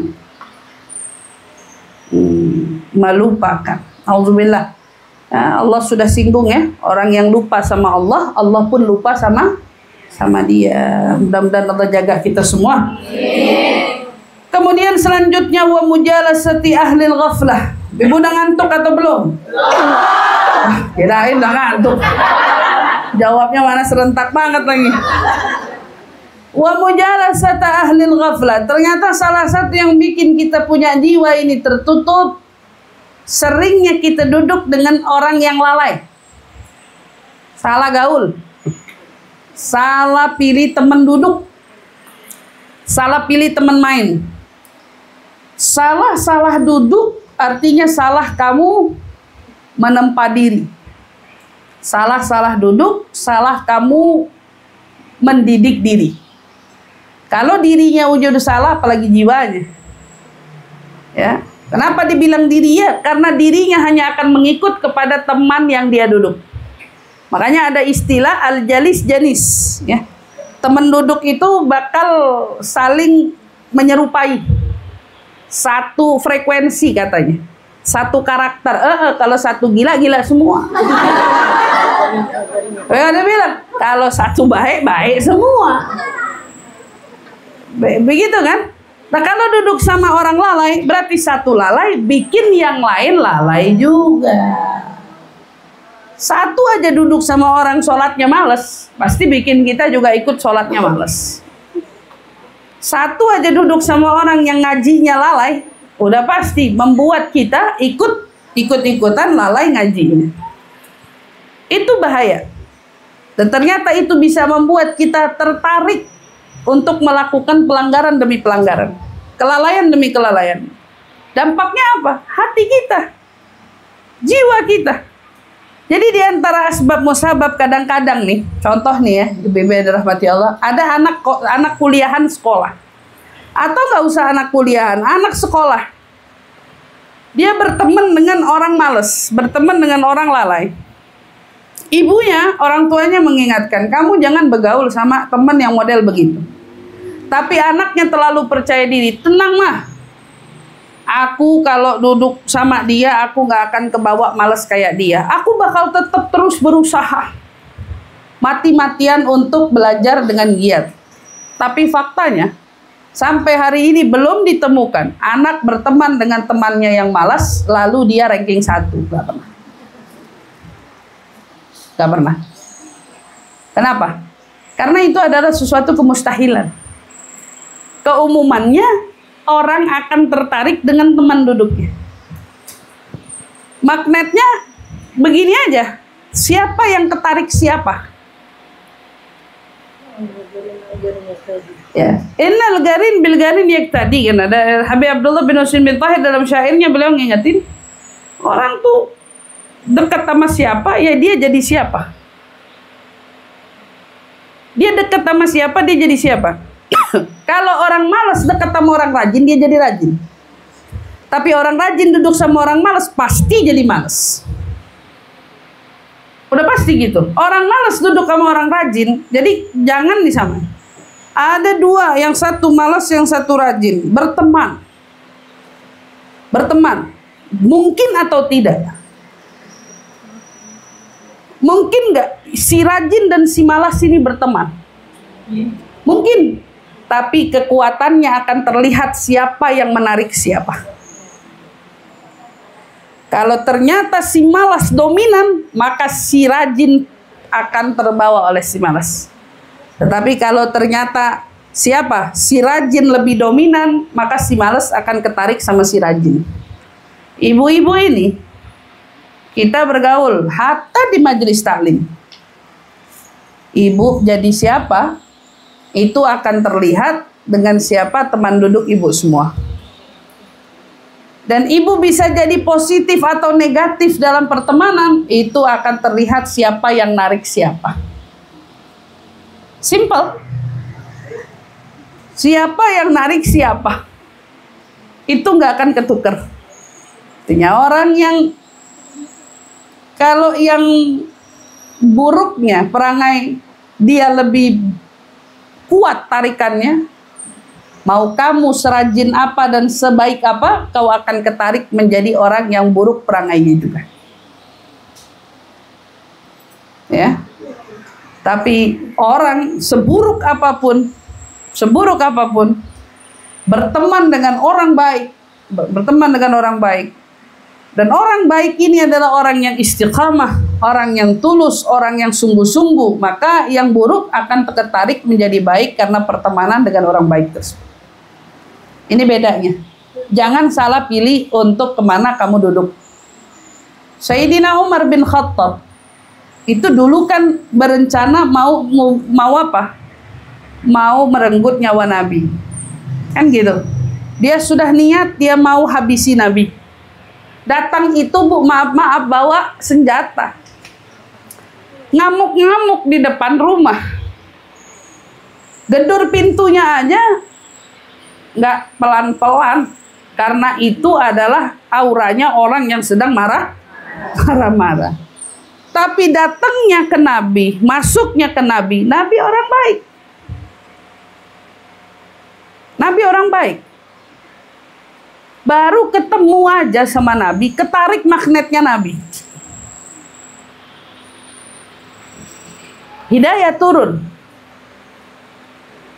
Melupakan. Auzubillah. Allah sudah singgung ya, orang yang lupa sama Allah, Allah pun lupa sama dia. Mudah-mudahan Allah jaga kita semua. Kemudian selanjutnya wa mujalasati ahlil ghaflah. Ibu udah ngantuk atau belum? Kirain udah ngantuk. Jawabnya mana serentak banget lagi. Wa mujalasata ahlil ghaflah. Ternyata salah satu yang bikin kita punya jiwa ini tertutup, seringnya kita duduk dengan orang yang lalai. Salah gaul. Salah pilih teman duduk. Salah pilih teman main. Salah duduk artinya salah kamu menempa diri. Salah duduk, salah kamu mendidik diri. Kalau dirinya udah salah, apalagi jiwanya. Ya, kenapa dibilang diri ya? Karena dirinya hanya akan mengikut kepada teman yang dia duduk. Makanya ada istilah al-jalis janis. Ya, teman duduk itu bakal saling menyerupai. Satu frekuensi katanya, satu karakter. Kalau satu gila semua. Ada bilang kalau satu baik semua. Begitu kan? Nah kalau duduk sama orang lalai, berarti satu lalai bikin yang lain lalai juga. Satu aja duduk sama orang sholatnya males, pasti bikin kita juga ikut sholatnya males. Satu aja duduk sama orang yang ngajinya lalai, udah pasti membuat kita ikut-ikutan lalai ngajinya. Itu bahaya. Dan ternyata itu bisa membuat kita tertarik untuk melakukan pelanggaran demi pelanggaran, kelalaian demi kelalaian. Dampaknya apa? Hati kita, jiwa kita. Jadi di antara asbab musabab kadang-kadang nih, contoh nih ya, BB rahmati Allah, ada anak kuliahan sekolah. Atau nggak usah anak kuliahan, anak sekolah. Dia berteman dengan orang malas, berteman dengan orang lalai. Ibunya, orang tuanya mengingatkan, kamu jangan bergaul sama teman yang model begitu. Tapi anaknya terlalu percaya diri, tenang mah. Aku kalau duduk sama dia, aku gak akan kebawa malas kayak dia. Aku bakal tetap terus berusaha. Mati-matian untuk belajar dengan giat. Tapi faktanya, sampai hari ini belum ditemukan anak berteman dengan temannya yang malas, lalu dia ranking 1. Gak pernah. Gak pernah. Kenapa? Karena itu adalah sesuatu kemustahilan. Keumumannya, orang akan tertarik dengan teman duduknya. Magnetnya begini aja. Siapa yang ketarik siapa? Ya. Innal garin bil garin yaktadi, kan ada Habib Abdullah bin Husain bin Tahir dalam syairnya, beliau ngingetin orang tuh dekat sama siapa, ya dia jadi siapa. Dia dekat sama siapa, dia jadi siapa. Kalau orang malas dekat sama orang rajin, dia jadi rajin. Tapi orang rajin duduk sama orang malas, pasti jadi malas. Udah pasti gitu. Orang malas duduk sama orang rajin, jadi jangan disamain. Ada dua, yang satu malas, yang satu rajin. Berteman. Berteman. Mungkin atau tidak? Mungkin nggak si rajin dan si malas ini berteman? Mungkin. Tapi kekuatannya akan terlihat siapa yang menarik siapa. Kalau ternyata si malas dominan, maka si rajin akan terbawa oleh si malas. Tetapi kalau ternyata siapa? Si rajin lebih dominan, maka si malas akan ketarik sama si rajin. Ibu-ibu ini, kita bergaul, hatta di majelis taklim. Ibu jadi siapa? Itu akan terlihat dengan siapa teman duduk ibu semua. Dan ibu bisa jadi positif atau negatif dalam pertemanan, itu akan terlihat siapa yang narik siapa. Simple. Siapa yang narik siapa, itu nggak akan ketukar. Artinya orang yang, kalau yang buruknya perangai, dia lebih kuat tarikannya. Mau kamu serajin apa dan sebaik apa, kau akan ketarik menjadi orang yang buruk perangainya juga. Ya. Tapi orang seburuk apapun, berteman dengan orang baik, dan orang baik ini adalah orang yang istiqamah, orang yang tulus, orang yang sungguh-sungguh, maka yang buruk akan tertarik menjadi baik karena pertemanan dengan orang baik tersebut. Ini bedanya. Jangan salah pilih untuk kemana kamu duduk. Sayyidina Umar bin Khattab itu dulu kan berencana mau apa? Mau merenggut nyawa Nabi. Kan gitu. Dia sudah niat dia mau habisi Nabi. Datang itu maaf bawa senjata. Ngamuk-ngamuk di depan rumah. Gedor pintunya aja nggak pelan-pelan, karena itu adalah auranya orang yang sedang marah-marah. Tapi datangnya ke Nabi, masuknya ke Nabi, Nabi orang baik. Nabi orang baik. Baru ketemu aja sama Nabi, ketarik magnetnya Nabi. Hidayah turun.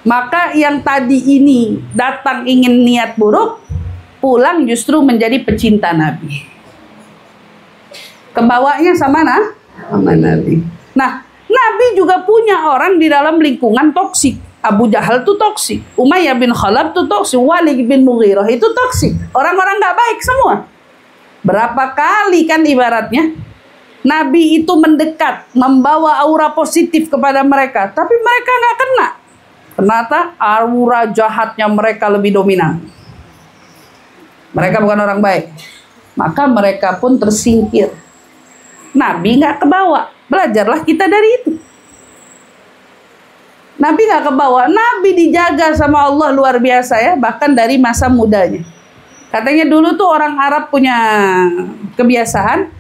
Maka yang tadi ini datang ingin niat buruk, pulang justru menjadi pecinta Nabi. Kebawanya sama Nabi. Nah, Nabi juga punya orang di dalam lingkungan toksik. Abu Jahal itu toksik, Umayyah bin Khalaf itu toksik, Walid bin Mughirah itu toksik. Orang-orang gak baik semua. Berapa kali kan ibaratnya Nabi itu mendekat, membawa aura positif kepada mereka, tapi mereka gak kena. Ternyata aura jahatnya mereka lebih dominan. Mereka bukan orang baik. Maka mereka pun tersingkir. Nabi nggak kebawa. Belajarlah kita dari itu. Nabi nggak kebawa. Nabi dijaga sama Allah luar biasa ya. Bahkan dari masa mudanya. Katanya dulu tuh orang Arab punya kebiasaan.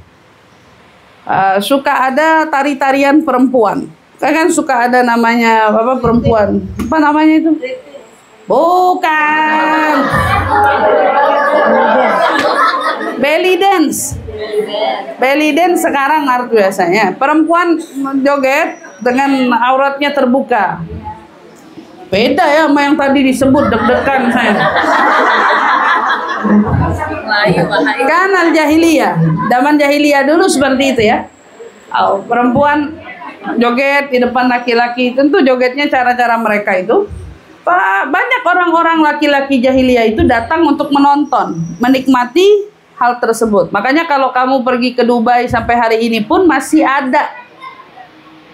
Suka ada tari-tarian perempuan. Kan suka ada namanya apa perempuan, apa namanya itu? Bukan. Belly dance. Belly dance sekarang arti biasanya perempuan joget dengan auratnya terbuka. Beda ya sama yang tadi disebut deg-degan saya. Kan al-jahiliyah, zaman jahiliyah dulu seperti itu ya. Perempuan joget di depan laki-laki, tentu jogetnya cara-cara mereka itu. Banyak orang-orang laki-laki jahiliyah itu datang untuk menonton, menikmati hal tersebut. Makanya kalau kamu pergi ke Dubai sampai hari ini pun masih ada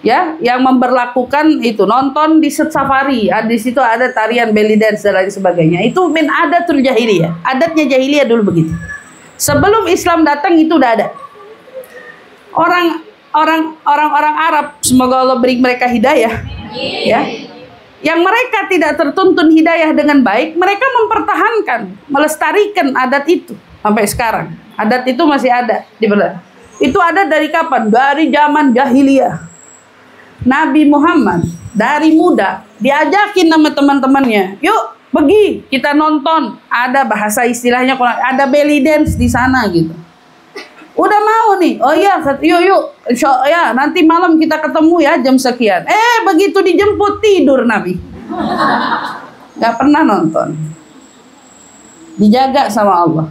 ya yang memberlakukan itu, nonton di safari. Di situ ada tarian belly dance dan lain sebagainya. Itu min adatul jahiliyah. Adatnya jahiliyah dulu begitu. Sebelum Islam datang itu udah ada. Orang Arab, semoga Allah beri mereka hidayah, ya. yang mereka tidak tertuntun hidayah dengan baik, mereka mempertahankan, melestarikan adat itu sampai sekarang. Adat itu masih ada di Belanda. Itu ada dari kapan? Dari zaman jahiliyah. Nabi Muhammad dari muda diajakin sama teman-temannya, yuk pergi kita nonton. Ada bahasa istilahnya, ada belly dance di sana gitu. Udah mau nih, oh iya, yuk, ya nanti malam kita ketemu ya jam sekian. Begitu dijemput tidur Nabi, nggak pernah nonton. Dijaga sama Allah,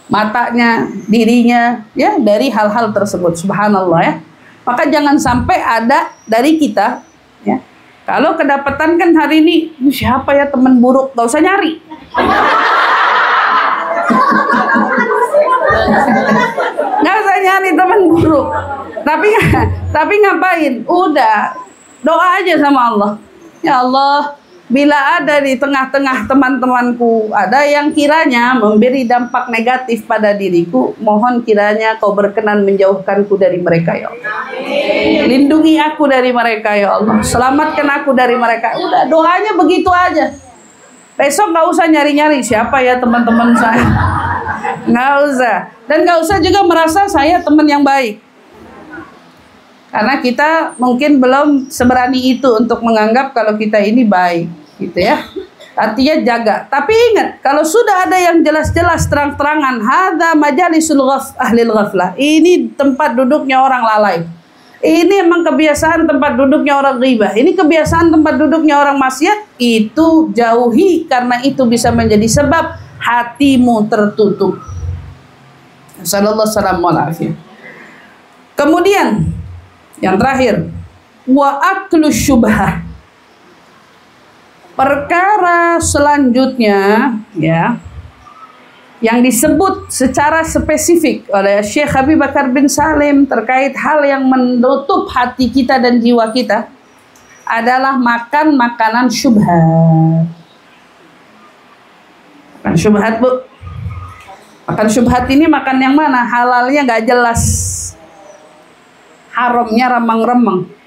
matanya, dirinya, ya dari hal-hal tersebut. Subhanallah ya. Maka jangan sampai ada dari kita, ya. Kalau kedapatan kan hari ini siapa ya teman buruk, gak usah nyari. Nggak usah nyari teman buruk. Tapi ngapain? Udah doa aja sama Allah. Ya Allah, bila ada di tengah-tengah teman-temanku ada yang kiranya memberi dampak negatif pada diriku, mohon kiranya Kau berkenan menjauhkanku dari mereka ya Allah. Lindungi aku dari mereka ya Allah. Selamatkan aku dari mereka. Udah doanya begitu aja. Besok nggak usah nyari-nyari siapa ya teman-teman saya. Nggak usah. Dan nggak usah juga merasa saya teman yang baik. Karena kita mungkin belum seberani itu untuk menganggap kalau kita ini baik. Gitu ya, artinya jaga. Tapi ingat, kalau sudah ada yang jelas-jelas terang-terangan, hadza majalisul ahlil ghaflah, ini tempat duduknya orang lalai, ini emang kebiasaan tempat duduknya orang ghibah, ini kebiasaan tempat duduknya orang maksiat, itu jauhi, karena itu bisa menjadi sebab hatimu tertutup. Sallallahu alaihi wasallam. Kemudian yang terakhir, wa aklu syubhah. Perkara selanjutnya ya, yang disebut secara spesifik oleh Syekh Habib Bakar bin Salim terkait hal yang menutup hati kita dan jiwa kita adalah makan makanan syubhat. Makan syubhat, Bu. Makan syubhat ini makan yang mana? Halalnya gak jelas, haramnya remang-remang.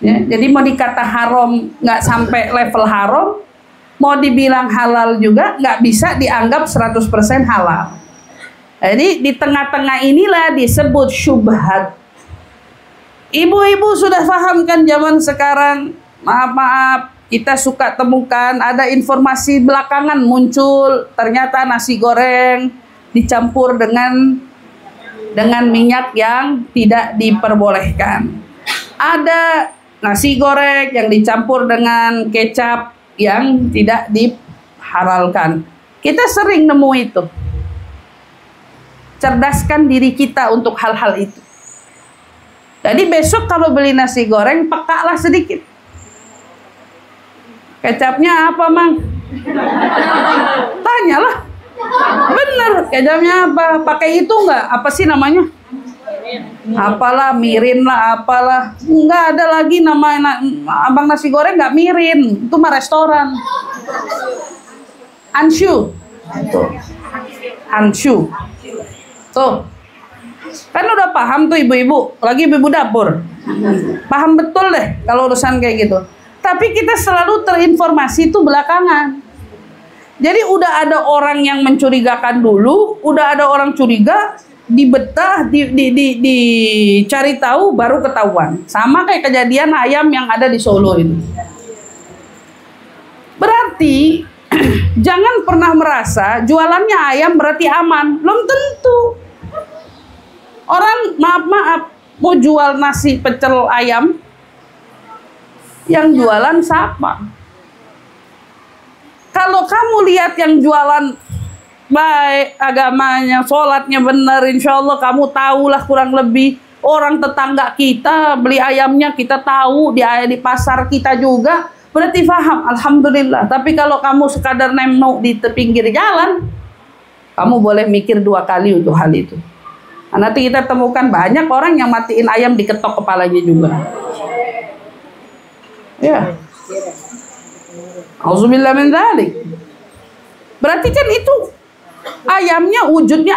Ya, jadi mau dikata haram nggak sampai level haram, mau dibilang halal juga nggak bisa dianggap 100% halal. Jadi di tengah-tengah inilah disebut syubhat. Ibu-ibu sudah paham kan zaman sekarang? Maaf, kita suka temukan ada informasi belakangan muncul, ternyata nasi goreng dicampur dengan minyak yang tidak diperbolehkan. Ada nasi goreng yang dicampur dengan kecap yang tidak dihalalkan. Kita sering nemu itu. Cerdaskan diri kita untuk hal-hal itu. Jadi besok kalau beli nasi goreng, pekalah sedikit. Kecapnya apa, Mang? Tanyalah. Bener, kecapnya apa? Pakai itu enggak? Apa sih namanya? Apalah, mirin lah, apalah. Enggak ada lagi nama abang nasi goreng nggak mirin, itu mah restoran. Anshu, tuh, Anshu, tuh, kan udah paham tuh ibu-ibu, lagi ibu dapur, paham betul deh kalau urusan kayak gitu. Tapi kita selalu terinformasi itu belakangan. Jadi udah ada orang yang mencurigakan dulu, udah ada orang curiga, dibetah, dicari tahu baru ketahuan. Sama kayak kejadian ayam yang ada di Solo itu. Berarti jangan pernah merasa jualannya ayam berarti aman. Belum tentu. Orang maaf mau jual nasi pecel ayam, yang jualan siapa? Kalau kamu lihat yang jualan baik, agamanya, sholatnya benar, insya Allah kamu tahulah kurang lebih. Orang tetangga kita beli ayamnya kita tahu, di pasar kita juga, berarti paham, alhamdulillah. Tapi kalau kamu sekadar nemu di pinggir jalan, kamu boleh mikir 2 kali untuk hal itu. Nah, nanti kita temukan banyak orang yang matiin ayam diketok kepalanya juga. Ya. Auzubillah min dzalik. Berarti kan itu ayamnya wujudnya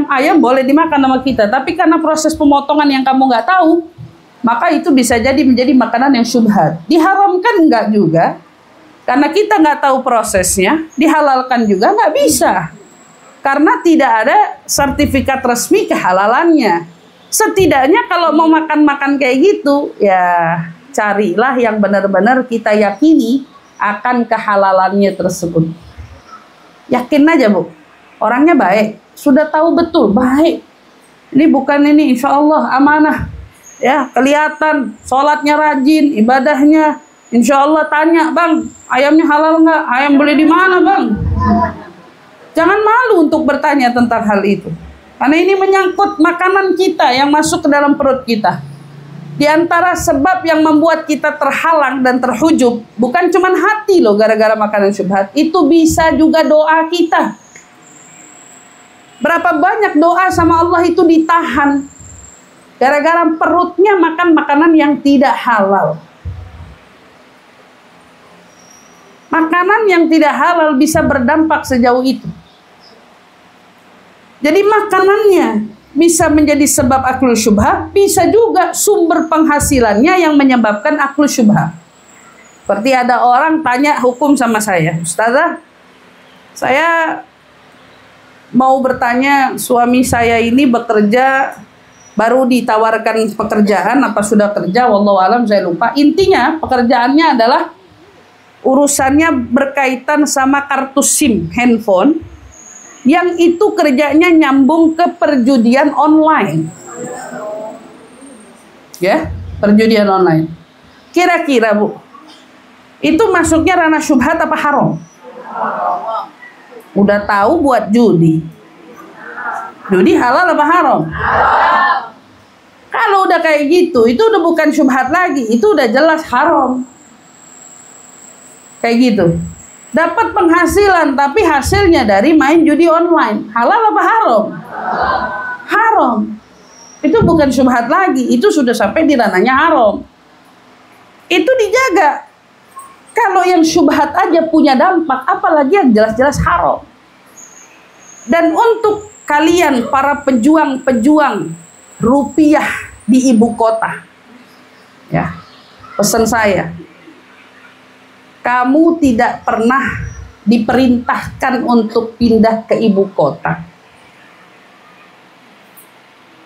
ayam boleh dimakan sama kita, tapi karena proses pemotongan yang kamu nggak tahu, maka itu bisa jadi menjadi makanan yang syubhat. Diharamkan enggak juga, karena kita nggak tahu prosesnya. Dihalalkan juga nggak bisa, karena tidak ada sertifikat resmi kehalalannya. Setidaknya kalau mau makan-makan kayak gitu, ya carilah yang benar-benar kita yakini akan kehalalannya tersebut. Yakin aja Bu, orangnya baik, sudah tahu betul baik. Ini bukan ini, insya Allah amanah. Ya kelihatan, sholatnya rajin, ibadahnya. Insya Allah tanya, bang, ayamnya halal nggak? Ayam beli di mana bang? Jangan malu untuk bertanya tentang hal itu. Karena ini menyangkut makanan kita yang masuk ke dalam perut kita. Di antara sebab yang membuat kita terhalang dan terhujub, bukan cuma hati loh gara-gara makanan syubhat. Itu bisa juga doa kita. Berapa banyak doa sama Allah itu ditahan gara-gara perutnya makan makanan yang tidak halal. Makanan yang tidak halal bisa berdampak sejauh itu. Jadi makanannya bisa menjadi sebab aklul syubhah, bisa juga sumber penghasilannya yang menyebabkan aklul syubhah. Seperti ada orang tanya hukum sama saya, Ustazah, saya mau bertanya, suami saya ini bekerja, baru ditawarkan pekerjaan, apa sudah kerja, wallahu alam, saya lupa. Intinya pekerjaannya adalah urusannya berkaitan sama kartu SIM handphone, yang itu kerjanya nyambung ke perjudian online. Ya, perjudian online. Kira-kira Bu, itu masuknya ranah syubhat apa haram? Udah tahu buat judi. Judi halal apa haram? Kalau udah kayak gitu, itu udah bukan syubhat lagi, itu udah jelas haram. Kayak gitu. Dapat penghasilan tapi hasilnya dari main judi online. Halal apa haram? Haram. Itu bukan syubhat lagi, itu sudah sampai di ranahnya haram. Itu dijaga. Kalau yang syubhat aja punya dampak, apalagi yang jelas-jelas haram. Dan untuk kalian para pejuang-pejuang rupiah di ibu kota, ya, pesan saya, kamu tidak pernah diperintahkan untuk pindah ke ibu kota.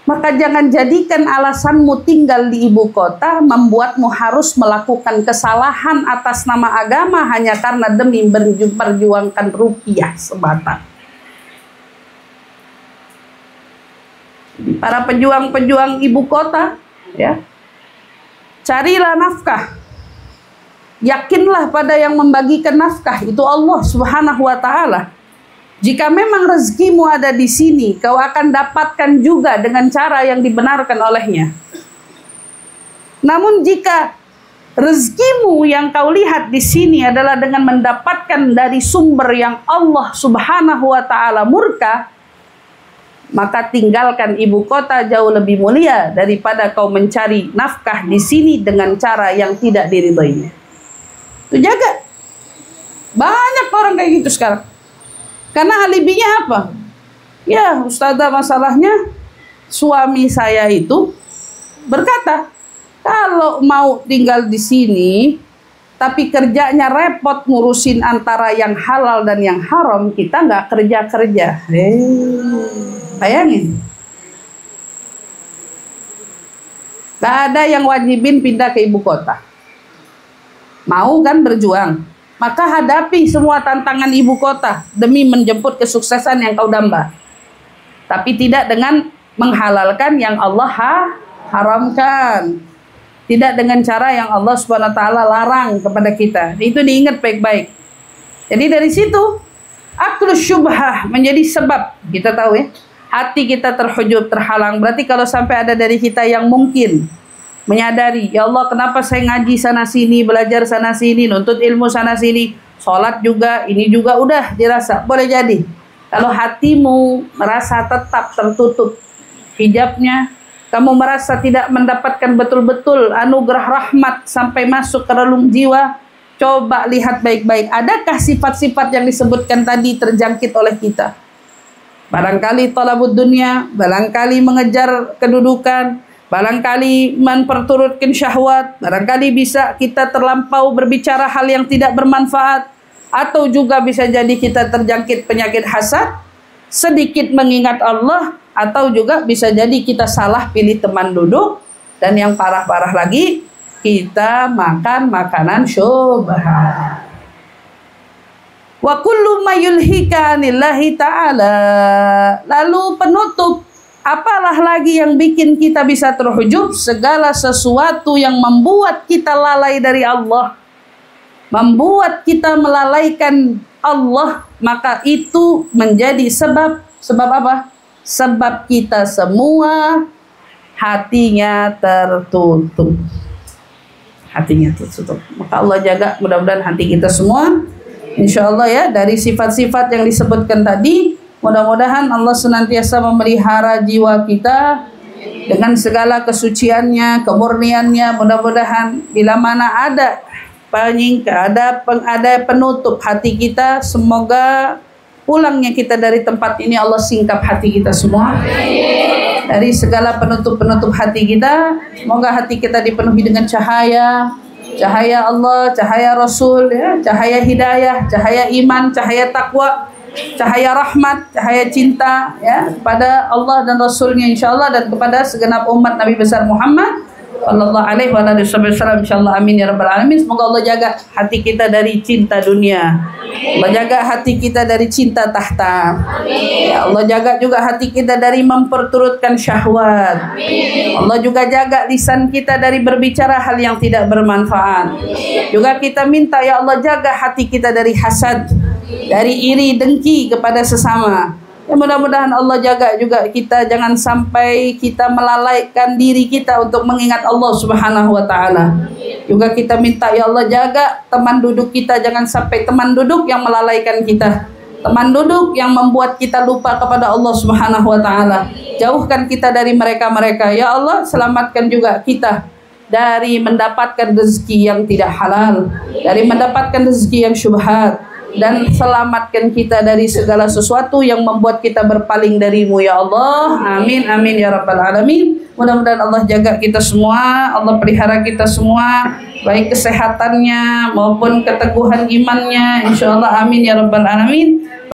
Maka jangan jadikan alasanmu tinggal di ibu kota membuatmu harus melakukan kesalahan atas nama agama hanya karena demi memperjuangkan rupiah semata. Para pejuang-pejuang ibu kota, ya, carilah nafkah. Yakinlah pada yang membagikan nafkah, itu Allah Subhanahu wa Ta'ala. Jika memang rezekimu ada di sini, kau akan dapatkan juga dengan cara yang dibenarkan olehnya. Namun jika rezekimu yang kau lihat di sini adalah dengan mendapatkan dari sumber yang Allah Subhanahu wa Ta'ala murka, maka tinggalkan ibu kota jauh lebih mulia daripada kau mencari nafkah di sini dengan cara yang tidak diridhoinya. Itu jaga. Banyak orang kayak gitu sekarang. Karena alibinya apa? Ya, Ustazah, masalahnya suami saya itu berkata, kalau mau tinggal di sini tapi kerjanya repot ngurusin antara yang halal dan yang haram, kita nggak kerja-kerja. Bayangin. Gak ada yang wajibin pindah ke ibu kota. Mau kan berjuang, maka hadapi semua tantangan ibu kota demi menjemput kesuksesan yang kau damba. Tapi tidak dengan menghalalkan yang Allah haramkan. Tidak dengan cara yang Allah Subhanahu wa Ta'ala larang kepada kita. Itu diingat baik-baik. Jadi dari situ aklus syubhah menjadi sebab, kita tahu ya, hati kita terhujub, terhalang. Berarti kalau sampai ada dari kita yang mungkin menyadari, ya Allah, kenapa saya ngaji sana sini, belajar sana sini, nuntut ilmu sana sini, sholat juga, ini juga, udah dirasa. Boleh jadi kalau hatimu merasa tetap tertutup hijabnya, kamu merasa tidak mendapatkan betul-betul anugerah rahmat sampai masuk ke relung jiwa, coba lihat baik-baik, adakah sifat-sifat yang disebutkan tadi terjangkit oleh kita? Barangkali talabud dunia, barangkali mengejar kedudukan, barangkali memperturutkan syahwat, barangkali bisa kita terlampau berbicara hal yang tidak bermanfaat, atau juga bisa jadi kita terjangkit penyakit hasad, sedikit mengingat Allah, atau juga bisa jadi kita salah pilih teman duduk, dan yang parah-parah lagi kita makan makanan syubhat. Wa kullu ma yulhika anillahi ta'ala. Lalu penutup, apalah lagi yang bikin kita bisa terhujub? Segala sesuatu yang membuat kita lalai dari Allah, membuat kita melalaikan Allah, maka itu menjadi sebab apa? Sebab kita semua hatinya tertutup. Hatinya tertutup. Maka Allah jaga mudah-mudahan hati kita semua, insya Allah ya, dari sifat-sifat yang disebutkan tadi, mudah-mudahan Allah senantiasa memelihara jiwa kita dengan segala kesuciannya, kemurniannya. Mudah-mudahan bila mana ada ada penutup hati kita, semoga pulangnya kita dari tempat ini Allah singkap hati kita semua dari segala penutup-penutup hati kita. Semoga hati kita dipenuhi dengan cahaya Allah, cahaya Rasul, ya, cahaya hidayah, cahaya iman, cahaya takwa, cahaya rahmat, cahaya cinta, ya, kepada Allah dan Rasulnya insyaallah, dan kepada segenap umat Nabi besar Muhammad sallallahu alaihi wasallam insyaallah. Amin ya rabbal alamin. Semoga Allah jaga hati kita dari cinta dunia, Allah jaga hati kita dari cinta tahta, ya Allah jaga juga hati kita dari memperturutkan syahwat, Allah juga jaga lisan kita dari berbicara hal yang tidak bermanfaat. Juga kita minta ya Allah jaga hati kita dari hasad, dari iri dengki kepada sesama. Ya, mudah-mudahan Allah jaga juga kita, jangan sampai kita melalaikan diri kita untuk mengingat Allah Subhanahu wa taala. Juga kita minta ya Allah jaga teman duduk kita, jangan sampai teman duduk yang melalaikan kita, teman duduk yang membuat kita lupa kepada Allah Subhanahu wa taala. Jauhkan kita dari mereka-mereka. Ya Allah, selamatkan juga kita dari mendapatkan rezeki yang tidak halal, dari mendapatkan rezeki yang syubhat, dan selamatkan kita dari segala sesuatu yang membuat kita berpaling darimu ya Allah. Amin amin ya rabbal alamin. Mudah-mudahan Allah jaga kita semua, Allah pelihara kita semua, baik kesehatannya maupun keteguhan imannya insyaallah. Amin ya rabbal alamin.